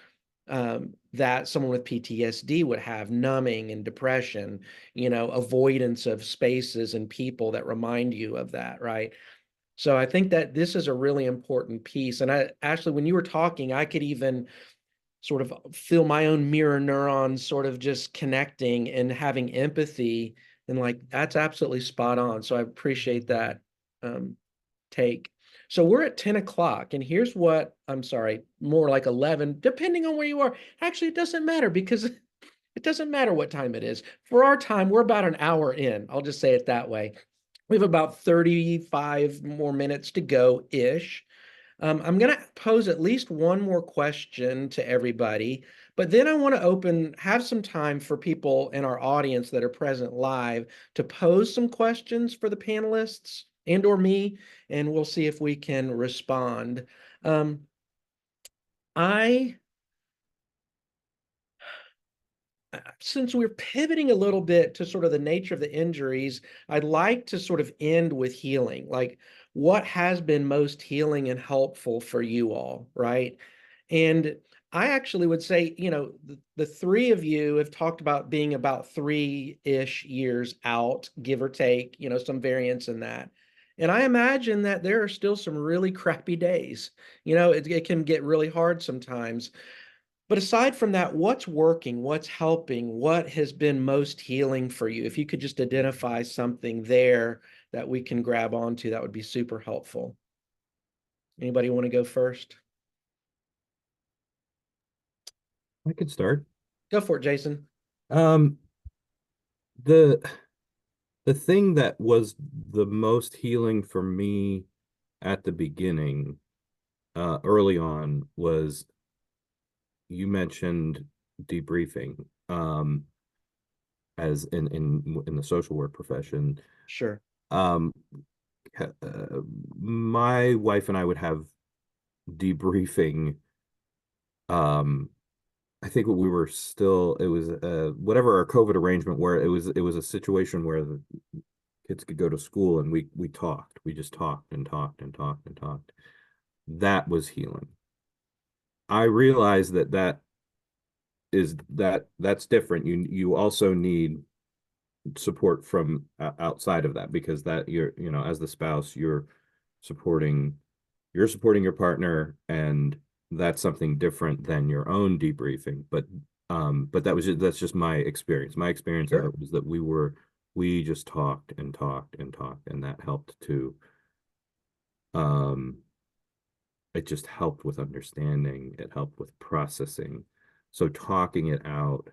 that someone with PTSD would have: numbing and depression, avoidance of spaces and people that remind you of that, right? So I think that this is a really important piece. And Ashley, when you were talking, I could even sort of feel my own mirror neurons sort of just connecting and having empathy, and like, that's absolutely spot on. So I appreciate that take. So we're at 10 o'clock, and here's what, I'm sorry, more like 11, depending on where you are. Actually, it doesn't matter, because it doesn't matter what time it is. For our time, we're about an hour in. I'll just say it that way. We have about 35 more minutes to go-ish. I'm going to pose at least one more question to everybody, but then I want to have some time for people in our audience that are present live to pose some questions for the panelists and or me, and we'll see if we can respond. Since we're pivoting a little bit to sort of the nature of the injuries, I'd like to sort of end with healing. Like, what has been most healing and helpful for you all, right? And I actually would say, the three of you have talked about being about 3-ish years out, give or take, some variance in that. And I imagine that there are still some really crappy days. It can get really hard sometimes. But aside from that, what's working? What's helping? What has been most healing for you? If you could just identify something there that we can grab onto, that would be super helpful. Anybody want to go first? I could start. Go for it, Jason. The thing that was the most healing for me at the beginning, early on, was you mentioned debriefing, as in the social work profession. Sure. My wife and I would have debriefing. I think we were still, it was whatever our COVID arrangement where it was a situation where the kids could go to school and we talked. We just talked and talked and talked and talked. That was healing. I realized that's different. You also need support from outside of that, because that as the spouse, you're supporting your partner, and that's something different than your own debriefing. But that's just my experience. My experience of it was that we just talked and talked and talked, and that helped to it just helped with understanding, it helped with processing. So talking it out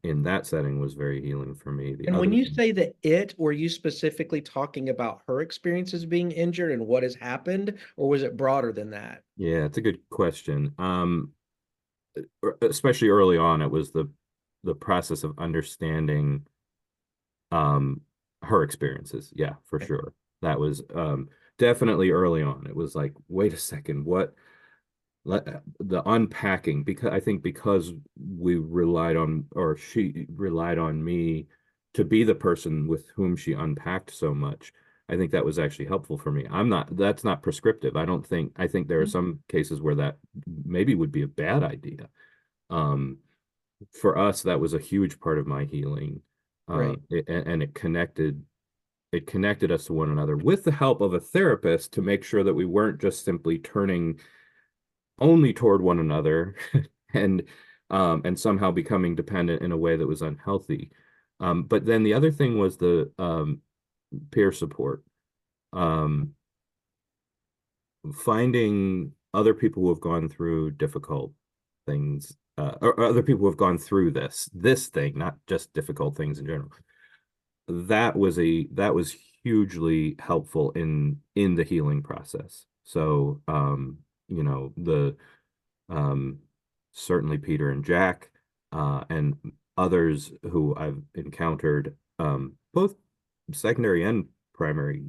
in that setting was very healing for me. And when you say that, were you specifically talking about her experiences being injured and what has happened, or was it broader than that? Yeah, it's a good question. Especially early on, it was the process of understanding her experiences. Yeah, for sure. That was definitely early on. It was like, wait a second, what? The unpacking, because we relied on, or she relied on me to be the person with whom she unpacked so much. I think that was actually helpful for me. That's not prescriptive. I think there are some cases where that maybe would be a bad idea. For us, that was a huge part of my healing. Right. And it connected us to one another with the help of a therapist to make sure that we weren't just simply turning only toward one another and somehow becoming dependent in a way that was unhealthy. But then the other thing was the peer support. Finding other people who have gone through difficult things, or other people who have gone through this thing, not just difficult things in general. That was hugely helpful in the healing process. So certainly Peter and Jack, and others who I've encountered, both secondary and primary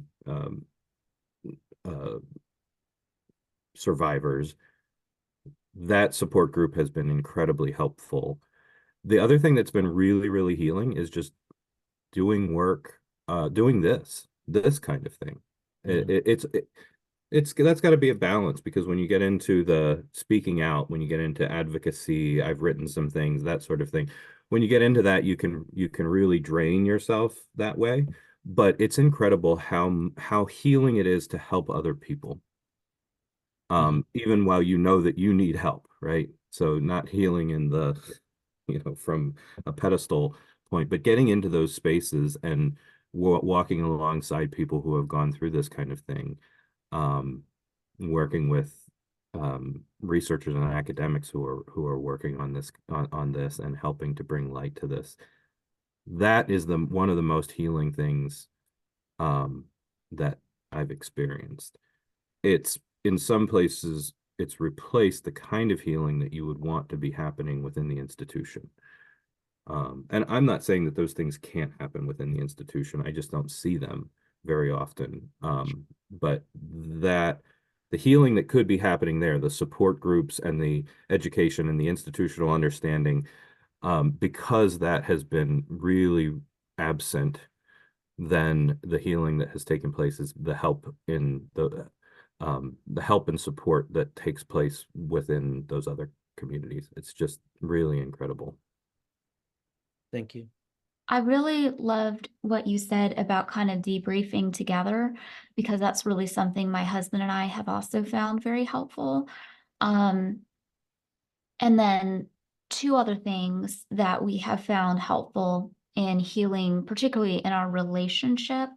survivors. That support group has been incredibly helpful. The other thing that's been really, really healing is just doing work, doing this kind of thing. That's got to be a balance, because when you get into the speaking out, when you get into advocacy, I've written some things, that sort of thing. When you get into that, you can really drain yourself that way. But it's incredible how healing it is to help other people. Even while you know that you need help, right? So not healing in the, from a pedestal point, but getting into those spaces and walking alongside people who have gone through this kind of thing. Working with researchers and academics who are working on this and helping to bring light to this. That is one of the most healing things that I've experienced. It's in some places, it's replaced the kind of healing that you would want to be happening within the institution. And I'm not saying that those things can't happen within the institution. I just don't see them very often. But that the healing that could be happening there, the support groups and the education and the institutional understanding, because that has been really absent, then the healing that has taken place is the help in the help and support that takes place within those other communities. It's just really incredible. Thank you. I really loved what you said about kind of debriefing together, because that's really something my husband and I have also found very helpful. And then two other things that we have found helpful in healing, particularly in our relationship.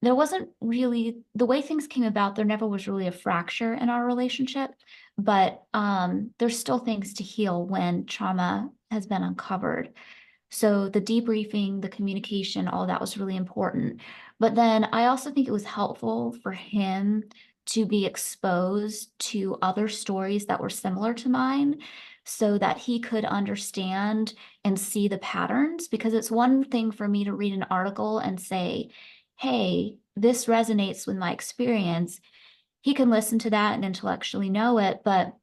There wasn't really, the way things came about, there never was really a fracture in our relationship, but there's still things to heal when trauma has been uncovered. So the debriefing, the communication, all that was really important. But then I also think it was helpful for him to be exposed to other stories that were similar to mine, so that he could understand and see the patterns. Because it's one thing for me to read an article and say, hey, this resonates with my experience. He can listen to that and intellectually know it, but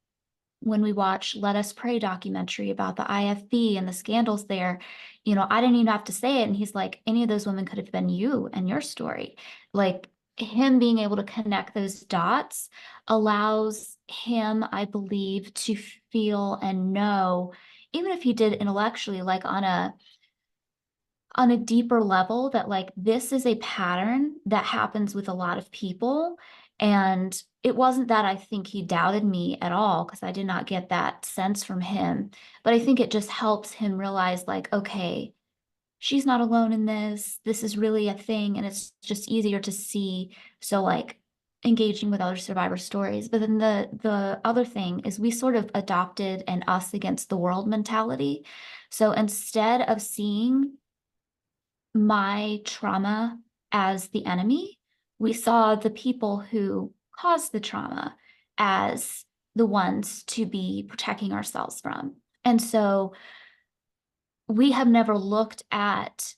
when we watch Let Us Pray documentary about the IFB and the scandals there, you know, I didn't even have to say it. And he's like, any of those women could have been you and your story. Like, him being able to connect those dots allows him, I believe, to feel and know, even if he did intellectually, like on a deeper level, that like this is a pattern that happens with a lot of people. And it wasn't that I think he doubted me at all, because I did not get that sense from him. But I think it just helps him realize, like, okay, she's not alone in this. This is really a thing. And it's just easier to see. So like engaging with other survivor stories. But then the other thing is we sort of adopted an us against the world mentality. So instead of seeing my trauma as the enemy, we saw the people who caused the trauma as the ones to be protecting ourselves from. And so we have never looked at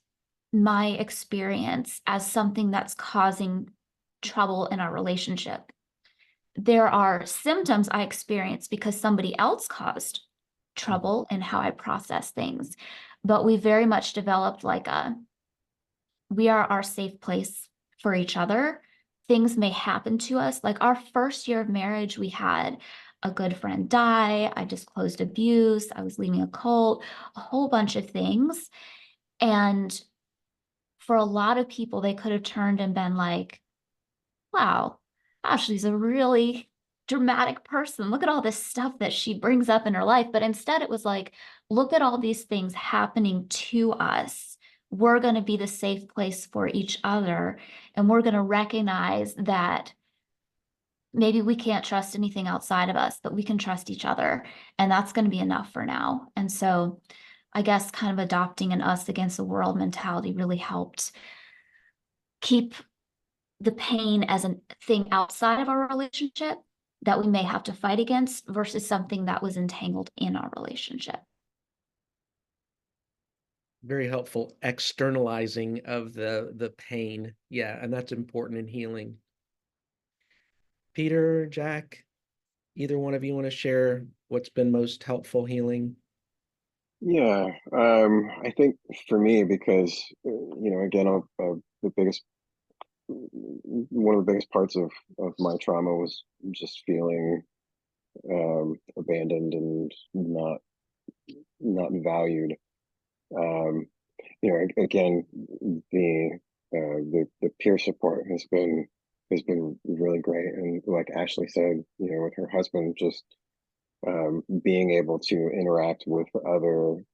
my experience as something that's causing trouble in our relationship. There are symptoms I experience because somebody else caused trouble in how I process things. But we very much developed like we are our safe place for each other. Things may happen to us. Like our first year of marriage, we had a good friend die. I disclosed abuse. I was leaving a cult, a whole bunch of things. And for a lot of people, they could have turned and been like, wow, Ashley's a really dramatic person. Look at all this stuff that she brings up in her life. But instead, it was like, look at all these things happening to us. We're going to be the safe place for each other. And we're going to recognize that maybe we can't trust anything outside of us, but we can trust each other. And that's going to be enough for now. And so I guess kind of adopting an us against the world mentality really helped keep the pain as a thing outside of our relationship that we may have to fight against versus something that was entangled in our relationship. Very helpful externalizing of the pain. Yeah, and that's important in healing. Peter, Jack, either one of you want to share what's been most helpful healing? Yeah, I think for me, because again, the biggest one of the biggest parts of my trauma was just feeling abandoned and not valued. Again, the peer support has been really great, and like Ashley said, with her husband, just being able to interact with other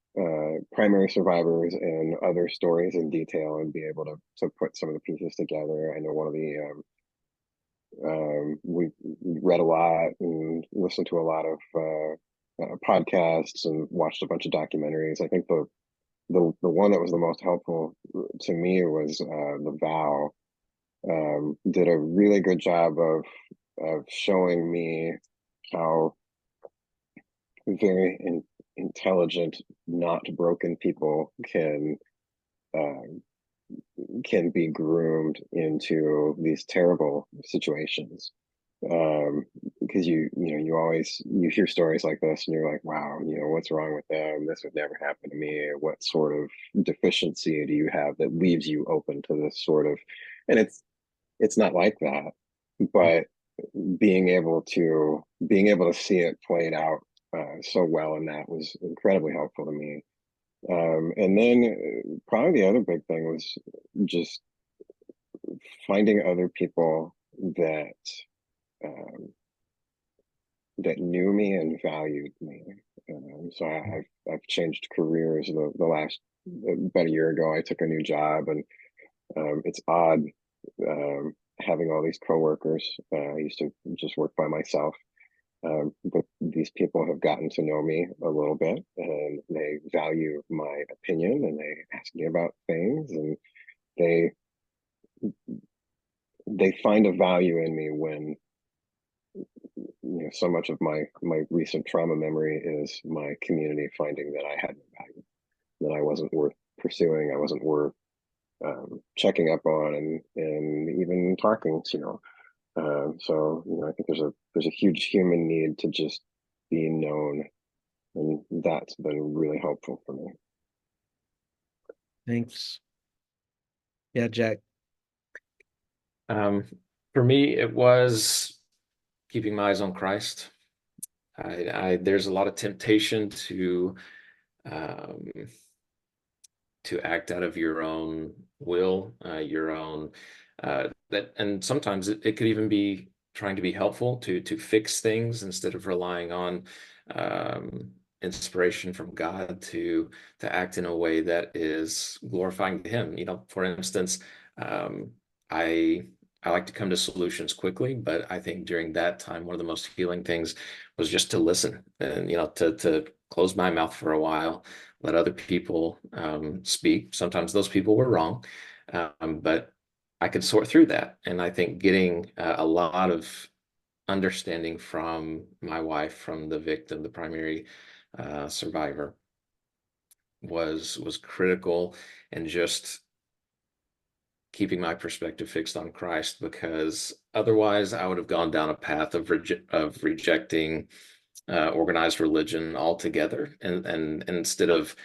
primary survivors and other stories in detail and be able to put some of the pieces together. I know one of the we read a lot and listened to a lot of podcasts and watched a bunch of documentaries. I think the one that was the most helpful to me was The Vow. Did a really good job of showing me how very intelligent, not broken people can be groomed into these terrible situations. Because you always hear stories like this and you're like, wow, what's wrong with them? This would never happen to me. What sort of deficiency do you have that leaves you open to this sort of, and it's not like that, but being able to see it played out so well, and that was incredibly helpful to me. And then probably the other big thing was just finding other people that um, that knew me and valued me. So I've changed careers. The last about a year ago, I took a new job, and it's odd having all these coworkers. I used to just work by myself. But these people have gotten to know me a little bit, and they value my opinion, and they ask me about things, and they find a value in me when so much of my recent trauma memory is my community finding that I had no value, that I wasn't worth pursuing, I wasn't worth checking up on, and even talking to. So I think there's a huge human need to just be known, and that's been really helpful for me. Thanks. Yeah, Jack. For me, it was keeping my eyes on Christ. There's a lot of temptation to act out of your own will, your own and sometimes it could even be trying to be helpful to fix things instead of relying on inspiration from God to act in a way that is glorifying to Him. For instance, I like to come to solutions quickly, but I think during that time, one of the most healing things was just to listen and, to close my mouth for a while, let other people speak. Sometimes those people were wrong, but I could sort through that. And I think getting a lot of understanding from my wife, from the victim, the primary survivor, was critical, and just keeping my perspective fixed on Christ, because otherwise I would have gone down a path of rejecting organized religion altogether, and instead of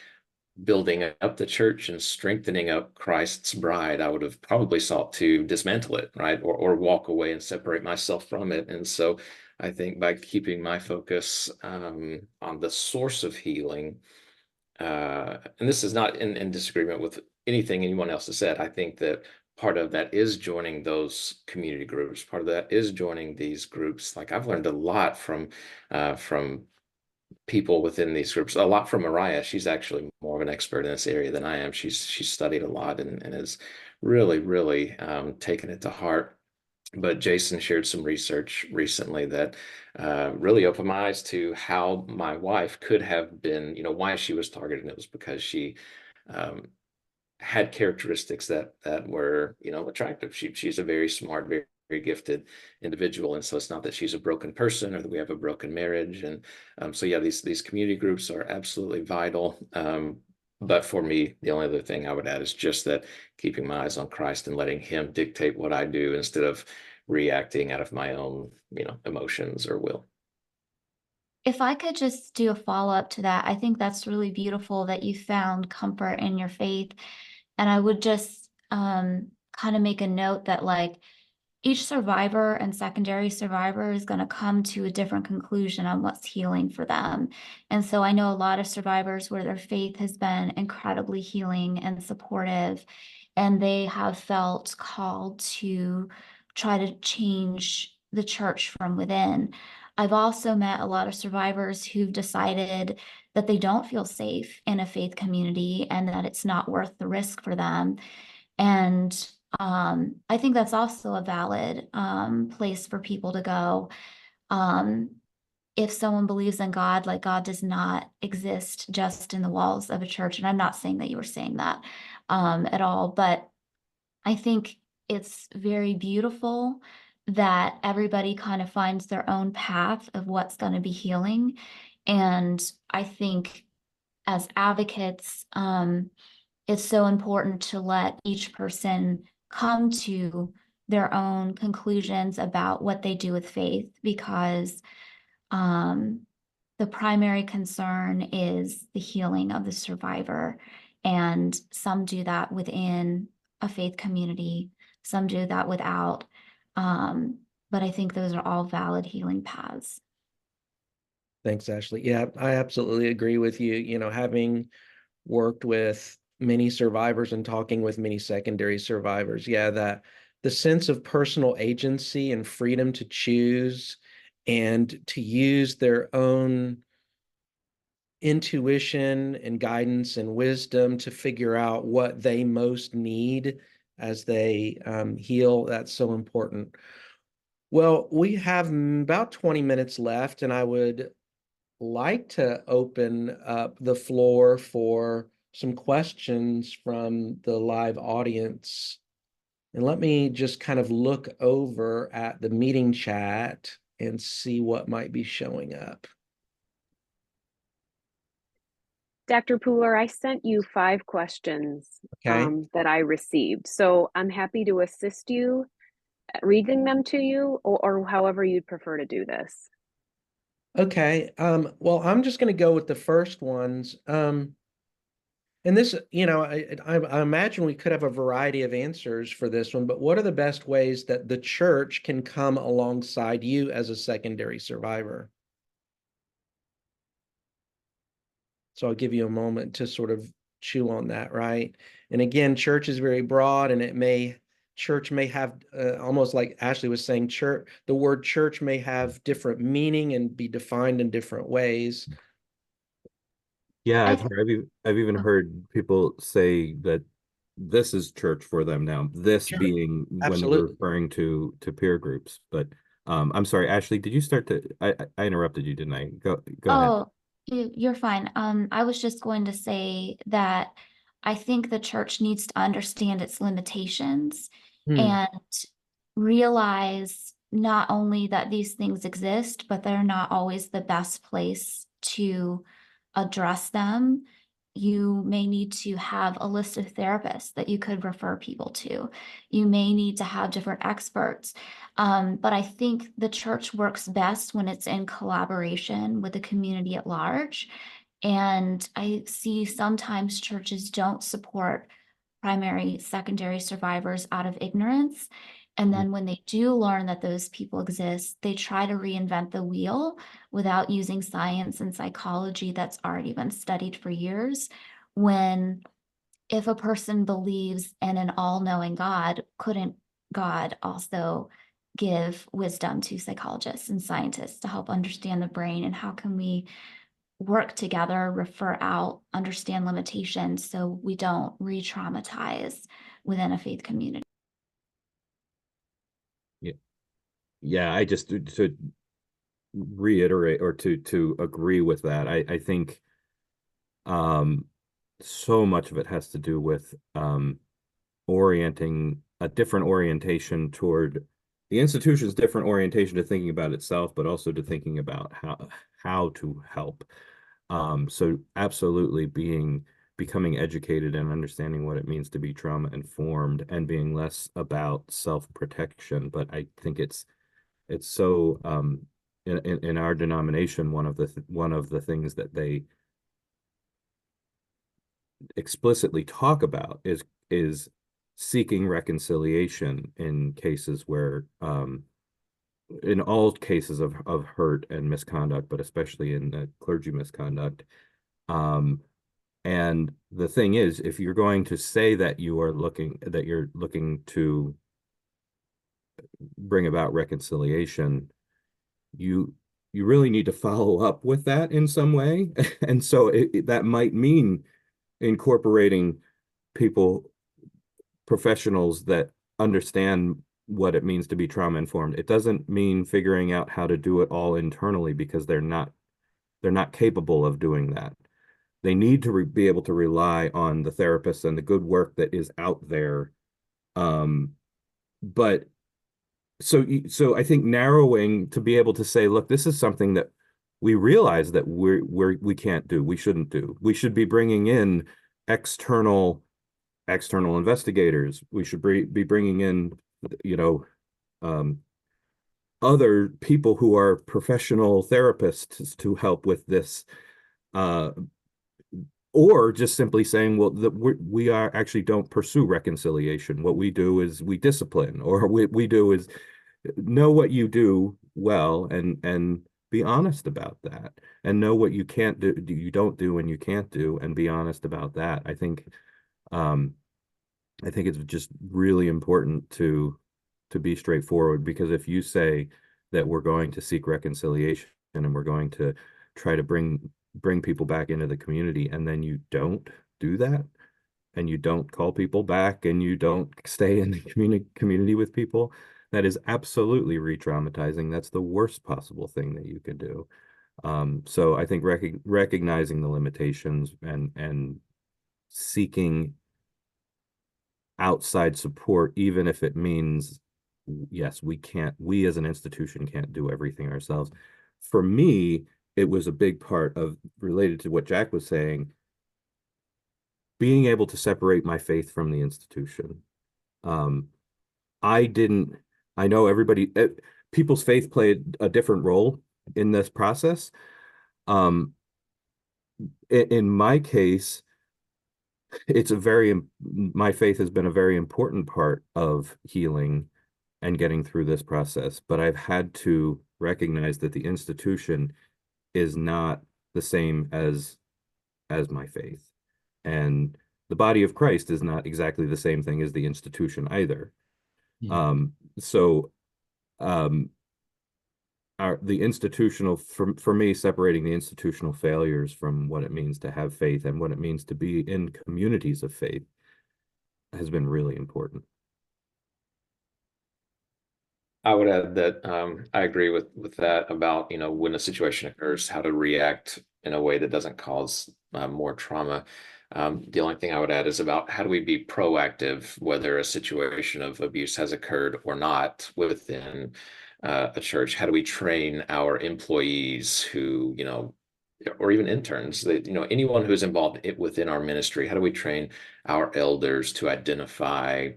building up the church and strengthening up Christ's bride, I would have probably sought to dismantle it, right? Or walk away and separate myself from it. And so I think by keeping my focus on the source of healing, and this is not in disagreement with anything anyone else has said, I think that part of that is joining those community groups. Part of that is joining these groups. Like, I've learned a lot from people within these groups, a lot from Mariah. She's actually more of an expert in this area than I am. She's studied a lot and has really, really taken it to heart. But Jason shared some research recently that really opened my eyes to how my wife could have been, why she was targeted. And it was because she had characteristics that were, attractive. She's a very smart, very, very gifted individual. And so it's not that she's a broken person or that we have a broken marriage. And so, yeah, these community groups are absolutely vital. But for me, the only other thing I would add is just that keeping my eyes on Christ and letting Him dictate what I do instead of reacting out of my own, emotions or will. If I could just do a follow-up to that, I think that's really beautiful that you found comfort in your faith. And I would just kind of make a note that, like, each survivor and secondary survivor is going to come to a different conclusion on what's healing for them. And so I know a lot of survivors where their faith has been incredibly healing and supportive, and they have felt called to try to change the church from within. I've also met a lot of survivors who've decided that they don't feel safe in a faith community and that it's not worth the risk for them. And I think that's also a valid place for people to go. If someone believes in God, like, God does not exist just in the walls of a church. And I'm not saying that you were saying that at all, but I think it's very beautiful that everybody kind of finds their own path of what's going to be healing. And I think as advocates, it's so important to let each person come to their own conclusions about what they do with faith, because the primary concern is the healing of the survivor. And some do that within a faith community, some do that without. But I think those are all valid healing paths. Thanks, Ashley. Yeah, I absolutely agree with you. You know, having worked with many survivors and talking with many secondary survivors, yeah, that the sense of personal agency and freedom to choose and to use their own intuition and guidance and wisdom to figure out what they most need as they heal, that's so important. Well, we have about 20 minutes left, and I would like to open up the floor for some questions from the live audience. And let me just kind of look over at the meeting chat and see what might be showing up. Dr. Pooler, I sent you 5 questions Okay. that I received. So I'm happy to assist you at reading them to you, or however you'd prefer to do this. Okay. Well, I'm just going to go with the first ones. And this, you know, I imagine we could have a variety of answers for this one, but what are the best ways that the church can come alongside you as a secondary survivor? So I'll give you a moment to sort of chew on that, right? And again, church is very broad, and church may have almost like Ashley was saying, the word church may have different meaning and be defined in different ways. Yeah, I I've even heard people say that this is church for them now. This Sure. being when they're Absolutely. referring to peer groups. But I'm sorry, Ashley, did you start to I interrupted you, didn't I? Go ahead. Oh, you're fine. I was just going to say that I think the church needs to understand its limitations and realize not only that these things exist, but they're not always the best place to address them. You may need to have a list of therapists that you could refer people to. You may need to have different experts. But I think the church works best when it's in collaboration with the community at large. And I see sometimes churches don't support primary, secondary survivors out of ignorance. And then when they do learn that those people exist, they try to reinvent the wheel without using science and psychology that's already been studied for years. When if a person believes in an all-knowing God, couldn't God also give wisdom to psychologists and scientists to help understand the brain? And how can we work together, refer out, understand limitations so we don't re-traumatize within a faith community? Yeah, I just to reiterate or to agree with that. I think so much of it has to do with orienting a different orientation toward the institution's different orientation to thinking about itself, but also to thinking about how to help. So absolutely becoming educated and understanding what it means to be trauma informed and being less about self-protection. But I think it's so in our denomination, one of the things that they explicitly talk about is seeking reconciliation in cases where in all cases of hurt and misconduct, but especially in the clergy misconduct. And the thing is, if you're going to say that you're looking to bring about reconciliation, you really need to follow up with that in some way. And so that might mean incorporating professionals that understand what it means to be trauma informed. It doesn't mean figuring out how to do it all internally, because they're not capable of doing that. They need to be able to rely on the therapists and the good work that is out there. But so I think narrowing to be able to say, look, this is something that we realize that we can't do, we shouldn't do. We should be bringing in external investigators. We should be bringing in, you know, other people who are professional therapists to help with this, or just simply saying, well, we are actually don't pursue reconciliation. What we do is we discipline, or we do is know what you do well and be honest about that, and know what you can't do, you don't do, and you can't do, and be honest about that. I think it's just really important to be straightforward, because if you say that we're going to seek reconciliation and we're going to try to bring people back into the community, and then you don't do that, and you don't call people back, and you don't stay in the community with people, that is absolutely re-traumatizing. That's the worst possible thing that you could do. So I think recognizing the limitations and seeking outside support, even if it means, yes, we as an institution can't do everything ourselves. For me, it was a big part of, related to what Jack was saying, being able to separate my faith from the institution. I know people's faith played a different role in this process. In my case, my faith has been a very important part of healing and getting through this process, but I've had to recognize that the institution is not the same as my faith, and the body of Christ is not exactly the same thing as the institution either. The institutional, for me, separating the institutional failures from what it means to have faith and what it means to be in communities of faith has been really important. I would add that I agree with that about, you know, when a situation occurs, how to react in a way that doesn't cause more trauma. The only thing I would add is about how do we be proactive, whether a situation of abuse has occurred or not within a church. How do we train our employees who, you know, or even interns, that, you know, anyone who's involved within our ministry? How do we train our elders to identify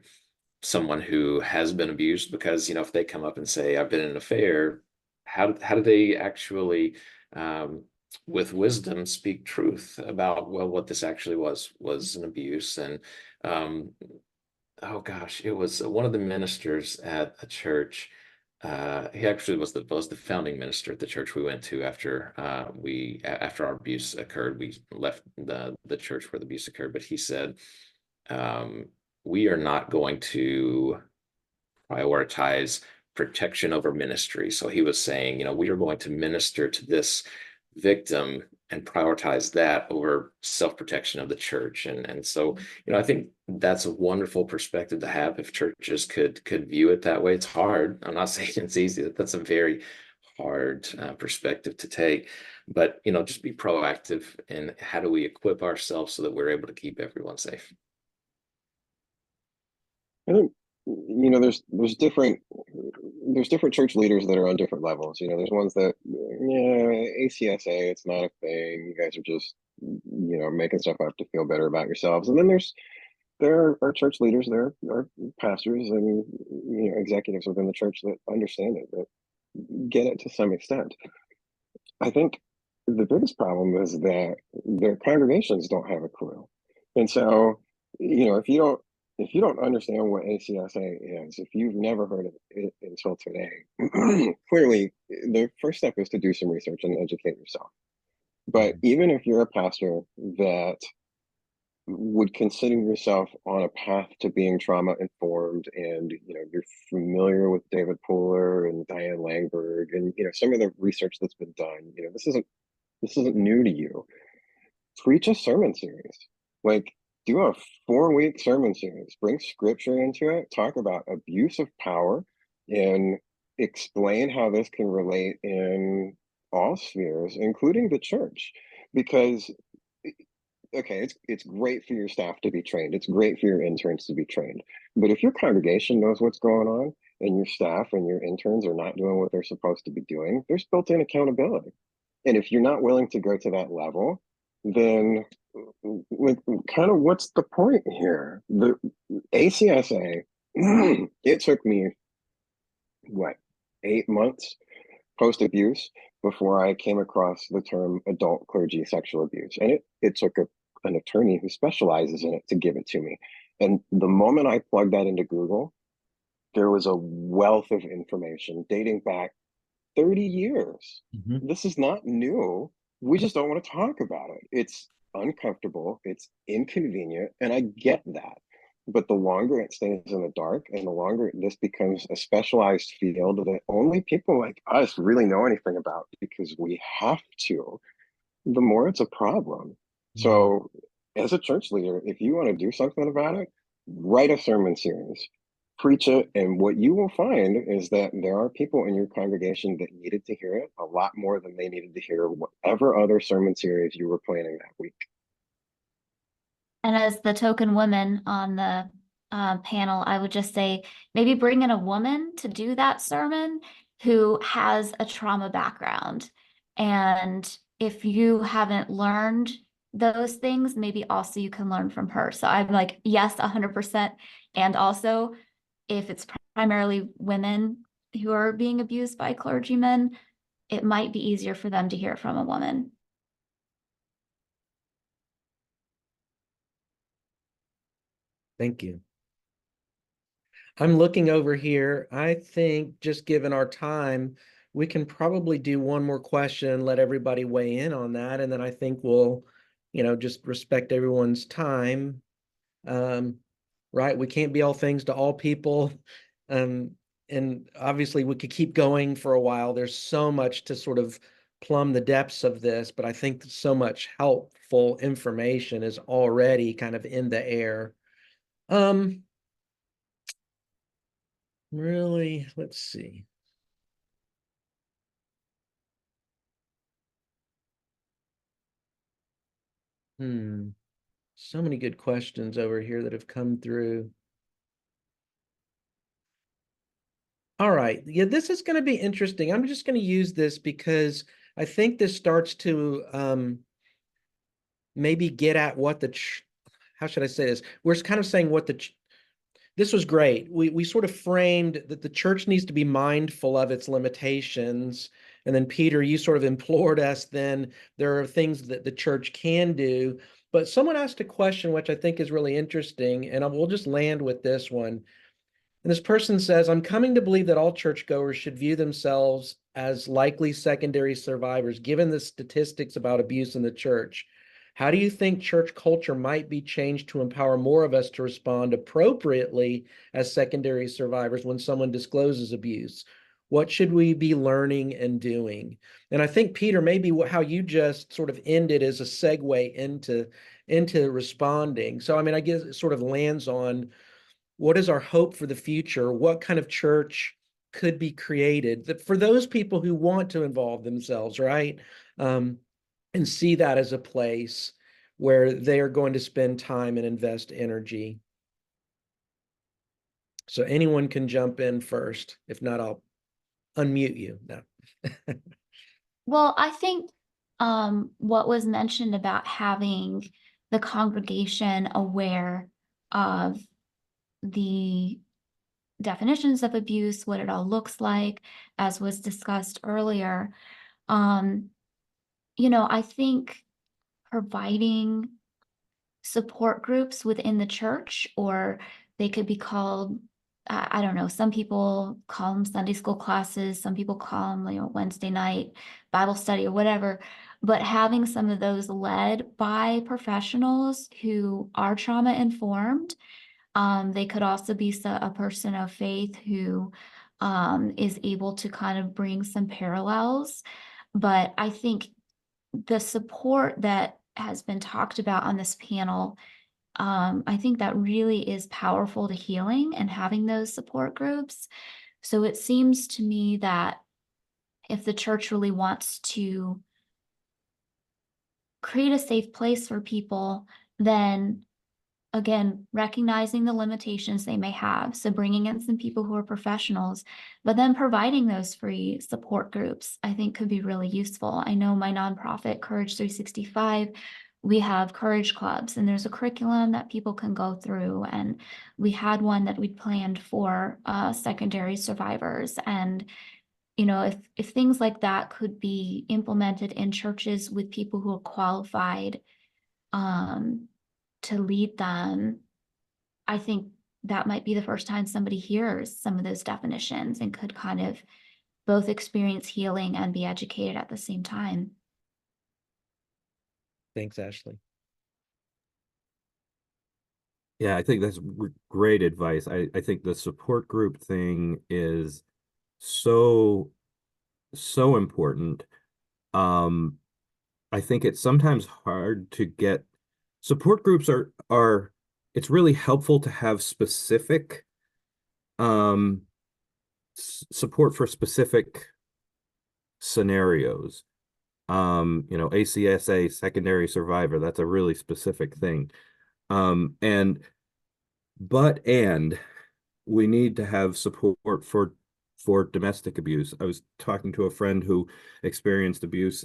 someone who has been abused? Because, you know, if they come up and say, I've been in an affair, how do they actually with wisdom speak truth about, well, what this actually was an abuse? And oh gosh, it was one of the ministers at a church. He actually was the founding minister at the church we went to after after our abuse occurred. We left the church where the abuse occurred, but he said, we are not going to prioritize protection over ministry. So he was saying, you know, we are going to minister to this victim and prioritize that over self-protection of the church. And so, you know, I think that's a wonderful perspective to have if churches could view it that way. It's hard. I'm not saying it's easy. That's a very hard perspective to take. But, you know, just be proactive in how do we equip ourselves so that we're able to keep everyone safe. I think, you know, there's different church leaders that are on different levels. You know, there's ones that, yeah, ACSA, it's not a thing. You guys are just, you know, making stuff up to feel better about yourselves. And then there are church leaders, there are pastors and, you know, executives within the church that understand it, that get it to some extent. I think the biggest problem is that their congregations don't have a clue. And so, you know, if you don't understand what ACSA is, if you've never heard of it until today, clearly the first step is to do some research and educate yourself. But even if you're a pastor that would consider yourself on a path to being trauma informed, and, you know, you're familiar with David Pooler and Diane Langberg and, you know, some of the research that's been done, you know, this isn't new to you. Preach a sermon series. Like, do a 4-week sermon series, bring scripture into it, talk about abuse of power, and explain how this can relate in all spheres, including the church. Because, okay, it's great for your staff to be trained. It's great for your interns to be trained. But if your congregation knows what's going on, and your staff and your interns are not doing what they're supposed to be doing, there's built-in accountability. And if you're not willing to go to that level, then like, kind of what's the point here? The ACSA, it took me, what, 8 months post-abuse before I came across the term adult clergy sexual abuse. And it took an attorney who specializes in it to give it to me. And the moment I plugged that into Google, there was a wealth of information dating back 30 years. This is not new. We just don't want to talk about it. It's uncomfortable, it's inconvenient, and I get that. But the longer it stays in the dark and the longer this becomes a specialized field that only people like us really know anything about because we have to, the more it's a problem. So as a church leader, if you want to do something about it, write a sermon series, preach it, and what you will find is that there are people in your congregation that needed to hear it a lot more than they needed to hear whatever other sermon series you were planning that week. And as the token woman on the panel, I would just say maybe bring in a woman to do that sermon who has a trauma background. And if you haven't learned those things, maybe also you can learn from her. So I'm like, yes, 100%. And also, if it's primarily women who are being abused by clergymen, it might be easier for them to hear it from a woman. Thank you. I'm looking over here. I think just given our time, we can probably do one more question and let everybody weigh in on that. And then I think we'll, just respect everyone's time. Right? We can't be all things to all people. And obviously we could keep going for a while. There's so much to sort of plumb the depths of this, but I think so much helpful information is already kind of in the air. Really, let's see. So many good questions over here that have come through. All right. Yeah, this is going to be interesting. I'm just going to use this because I think this starts to maybe get at what how should I say this? We're kind of saying what this was great. We sort of framed that the church needs to be mindful of its limitations. And then Peter, you sort of implored us then there are things that the church can do. But someone asked a question, which I think is really interesting, and we'll just land with this one. And this person says, I'm coming to believe that all churchgoers should view themselves as likely secondary survivors, given the statistics about abuse in the church. How do you think church culture might be changed to empower more of us to respond appropriately as secondary survivors when someone discloses abuse? What should we be learning and doing? And I think, Peter, maybe how you just sort of ended as a segue into responding. So, I mean, I guess it sort of lands on what is our hope for the future? What kind of church could be created for those people who want to involve themselves, right? And see that as a place where they are going to spend time and invest energy. So anyone can jump in first. If not, I'll unmute you. No. Well, I think what was mentioned about having the congregation aware of the definitions of abuse, what it all looks like, as was discussed earlier. I think providing support groups within the church, or they could be called, I don't know, some people call them Sunday school classes, some people call them, Wednesday night Bible study or whatever, but having some of those led by professionals who are trauma informed. They could also be a person of faith who is able to kind of bring some parallels. But I think the support that has been talked about on this panel, I think that really is powerful to healing and having those support groups. So it seems to me that if the church really wants to create a safe place for people, then again, recognizing the limitations they may have. So bringing in some people who are professionals, but then providing those free support groups, I think could be really useful. I know my nonprofit, Courage 365, we have courage clubs, and there's a curriculum that people can go through. And we had one that we planned for secondary survivors. And if things like that could be implemented in churches with people who are qualified to lead them, I think that might be the first time somebody hears some of those definitions and could kind of both experience healing and be educated at the same time. Thanks, Ashley. Yeah, I think that's great advice. I think the support group thing is so important. I think it's sometimes hard to get support groups are it's really helpful to have specific support for specific scenarios. ACSA, secondary survivor, that's a really specific thing. And we need to have support for domestic abuse. I was talking to a friend who experienced abuse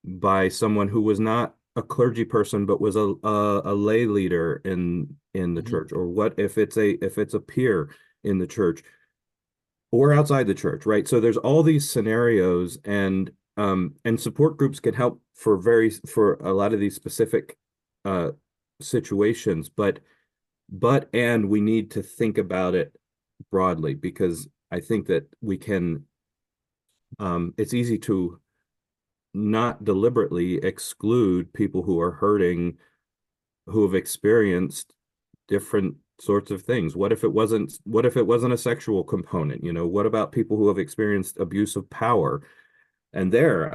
by someone who was not a clergy person, but was a lay leader in the church. Or what if it's a peer in the church or outside the church, right? So there's all these scenarios, and support groups can help for a lot of these specific situations, but we need to think about it broadly, because I think that we can it's easy to not deliberately exclude people who are hurting, who have experienced different sorts of things. What if it wasn't a sexual component? What about people who have experienced abuse of power? And there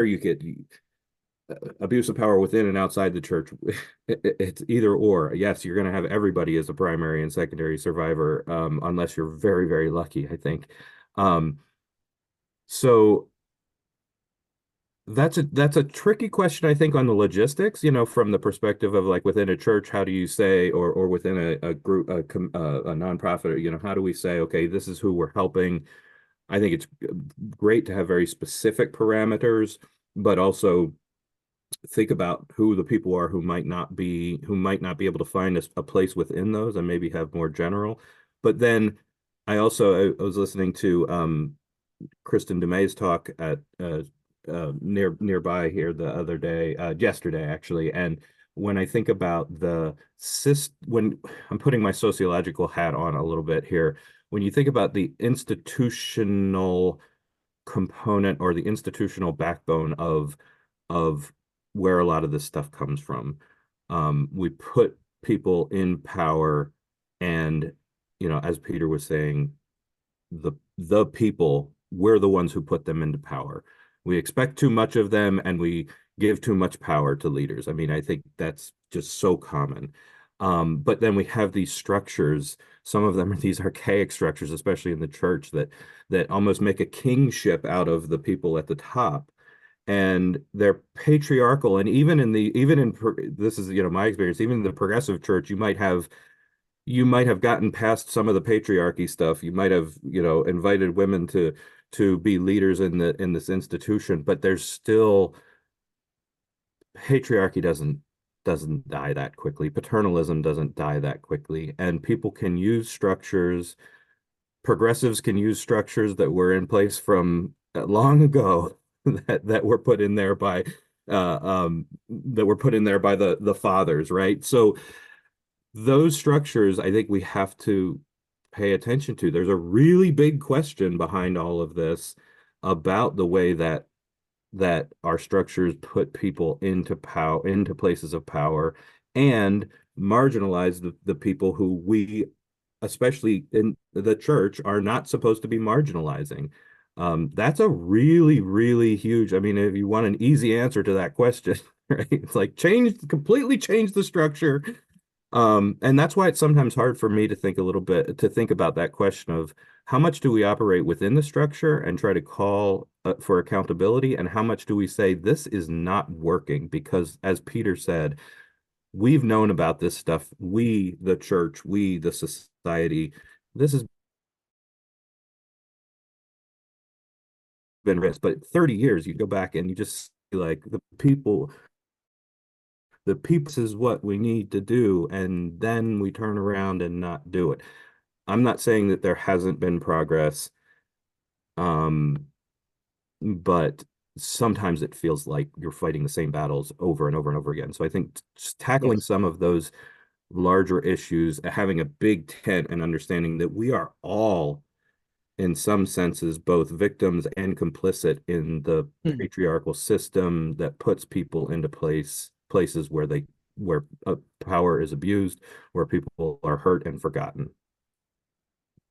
you get abuse of power within and outside the church. It's either or. Yes, you're going to have everybody as a primary and secondary survivor, unless you're very, very lucky, I think. So that's a tricky question, I think, on the logistics, from the perspective of, like, within a church, how do you say, or within a group, a nonprofit, how do we say, okay, this is who we're helping? I think it's great to have very specific parameters, but also think about who the people are who might not be able to find a place within those, and maybe have more general. But then I was listening to Kristen DeMay's talk at nearby here the other day, yesterday actually. And when I think about when I'm putting my sociological hat on a little bit here, when you think about the institutional component or the institutional backbone of where a lot of this stuff comes from, we put people in power, and as Peter was saying, the people, we're the ones who put them into power. We expect too much of them, and we give too much power to leaders. I mean, I think that's just so common. But then we have these structures. Some of them are these archaic structures, especially in the church, that almost make a kingship out of the people at the top. And they're patriarchal. And even in this is, my experience, even in the progressive church, you might have gotten past some of the patriarchy stuff. You might have, invited women to be leaders in this institution, but there's still, patriarchy doesn't die that quickly. Paternalism doesn't die that quickly. And people can use structures, progressives can use structures that were in place from long ago that were put in there by the fathers, right? So those structures, I think we have to pay attention to. There's a really big question behind all of this about the way that our structures put people into places of power, and marginalize the people who we, especially in the church, are not supposed to be marginalizing. That's a really, really huge, I mean, if you want an easy answer to that question, right? It's like completely change the structure. And that's why it's sometimes hard for me to think about that question of how much do we operate within the structure and try to call for accountability, and how much do we say this is not working? Because, as Peter said, we've known about this stuff. We, the church, we, the society, this has been risk. But 30 years, you go back and you just see like the people is what we need to do, and then we turn around and not do it. I'm not saying that there hasn't been progress, but sometimes it feels like you're fighting the same battles over and over and over again. So I think just tackling Yes. some of those larger issues, having a big tent and understanding that we are all, in some senses, both victims and complicit in the patriarchal system that puts people into places where power is abused, where people are hurt and forgotten.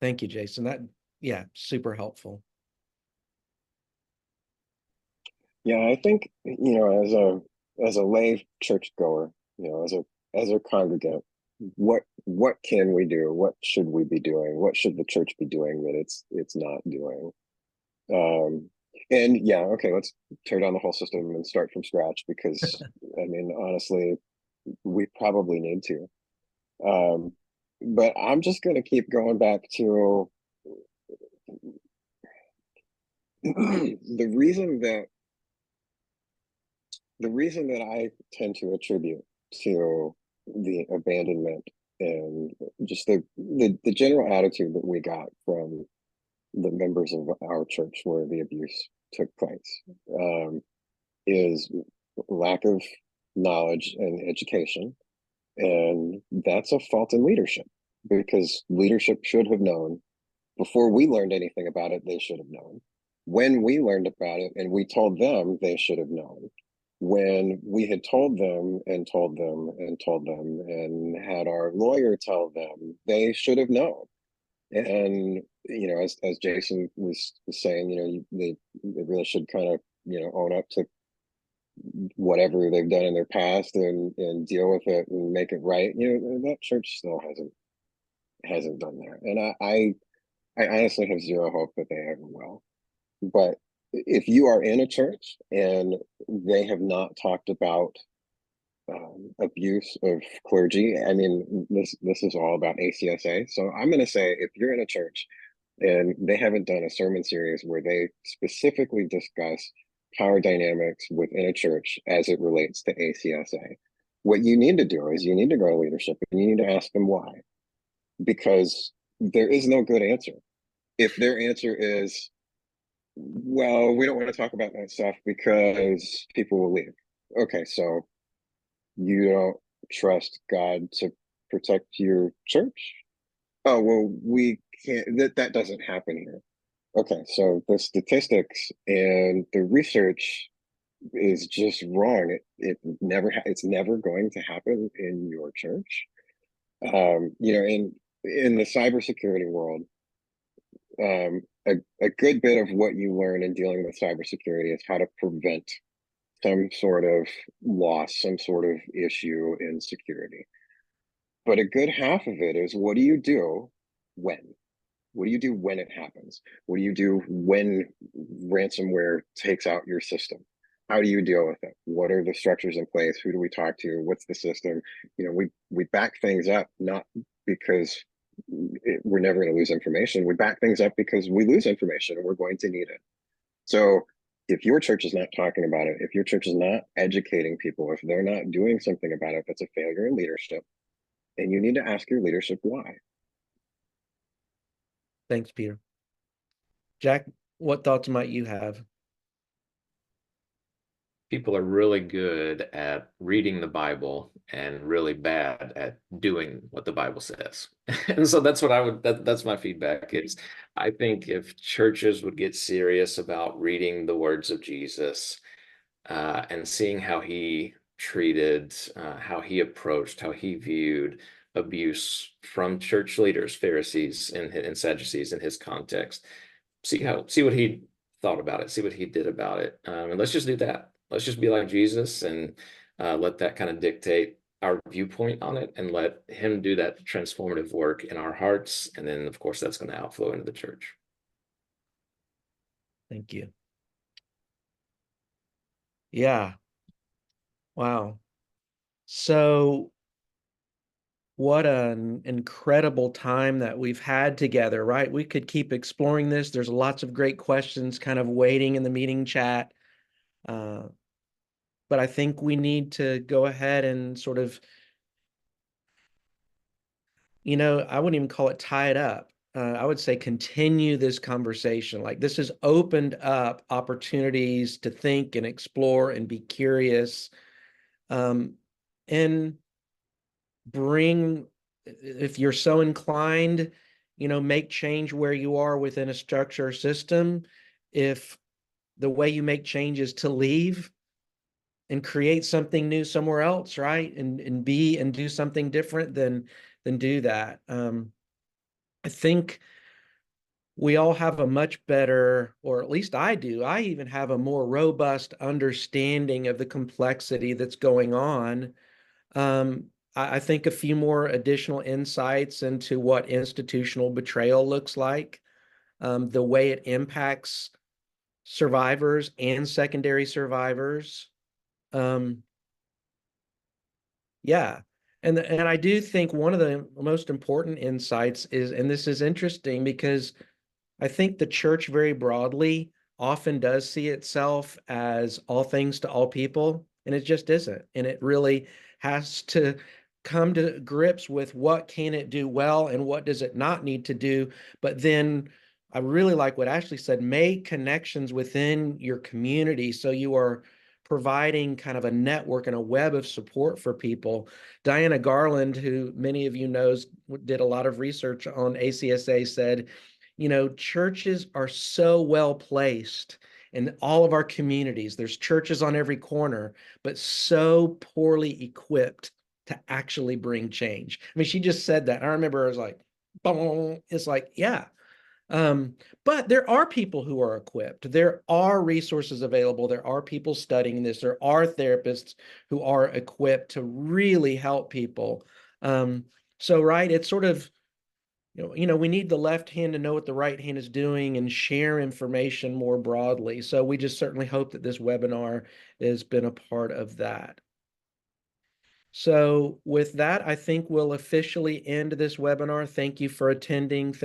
Thank you, Jason. Yeah, super helpful. Yeah, I think, as a lay churchgoer, as a congregant, what can we do? What should we be doing? What should the church be doing that it's not doing? And yeah, okay, let's tear down the whole system and start from scratch, because I mean, honestly, we probably need to. But I'm just going to keep going back to the reason that I tend to attribute to the abandonment and just the general attitude that we got from the members of our church where the abuse took place, is lack of knowledge and education. And that's a fault in leadership, because leadership should have known before we learned anything about it. They should have known. When we learned about it and we told them, they should have known. When we had told them and told them and told them and had our lawyer tell them, they should have known. And as Jason was saying, they really should kind of own up to whatever they've done in their past and deal with it and make it right. That church still hasn't done that, and I honestly have zero hope that they ever will. But if you are in a church and they have not talked about abuse of clergy, I mean, this is all about ACSA. So I'm going to say, if you're in a church and they haven't done a sermon series where they specifically discuss power dynamics within a church as it relates to ACSA, what you need to do is you need to go to leadership and you need to ask them why, because there is no good answer. If their answer is, well, we don't want to talk about that stuff because people will leave. Okay, so you don't trust God to protect your church? Oh, well, we can't, that doesn't happen here. Okay, so the statistics and the research is just wrong. It's never going to happen in your church. In the cybersecurity world, a good bit of what you learn in dealing with cybersecurity is how to prevent some sort of loss, some sort of issue in security. But a good half of it is, what do you do when? What do you do when it happens? What do you do when ransomware takes out your system? How do you deal with it? What are the structures in place? Who do we talk to? What's the system? We back things up, not because we're never going to lose information. We back things up because we lose information and we're going to need it. So if your church is not talking about it, if your church is not educating people, if they're not doing something about it, that's a failure in leadership. And you need to ask your leadership why. Thanks, Peter. Jack, what thoughts might you have? People are really good at reading the Bible and really bad at doing what the Bible says. And so that's what that's my feedback is, I think if churches would get serious about reading the words of Jesus and seeing how he treated, how he approached, how he viewed abuse from church leaders, Pharisees and Sadducees in his context, see what he thought about it, see what he did about it. And let's just do that. Let's just be like Jesus and let that kind of dictate our viewpoint on it and let him do that transformative work in our hearts. And then, of course, that's going to outflow into the church. Thank you. Yeah. Wow. So what an incredible time that we've had together, right? We could keep exploring this. There's lots of great questions kind of waiting in the meeting chat. But I think we need to go ahead and sort of, I wouldn't even call it tie it up. I would say continue this conversation. Like, this has opened up opportunities to think and explore and be curious, and bring, if you're so inclined, make change where you are within a structure or system. If the way you make change is to leave and create something new somewhere else, right? And do something different, then do that. I think we all have a much better, or at least I do. I even have a more robust understanding of the complexity that's going on. I think a few more additional insights into what institutional betrayal looks like, the way it impacts survivors and secondary survivors. Yeah. And I do think one of the most important insights is, and this is interesting because I think the church very broadly often does see itself as all things to all people, and it just isn't. And it really has to come to grips with what can it do well and what does it not need to do. But then I really like what Ashley said, make connections within your community so you are providing kind of a network and a web of support for people. Diana Garland, who many of you knows, did a lot of research on ACSA, said, churches are so well placed in all of our communities. There's churches on every corner, but so poorly equipped to actually bring change. I mean, she just said that. I remember I was like, boom. It's like, yeah. But there are people who are equipped. There are resources available. There are people studying this. There are therapists who are equipped to really help people. So, right, it's sort of, we need the left hand to know what the right hand is doing and share information more broadly. So we just certainly hope that this webinar has been a part of that. So with that, I think we'll officially end this webinar. Thank you for attending.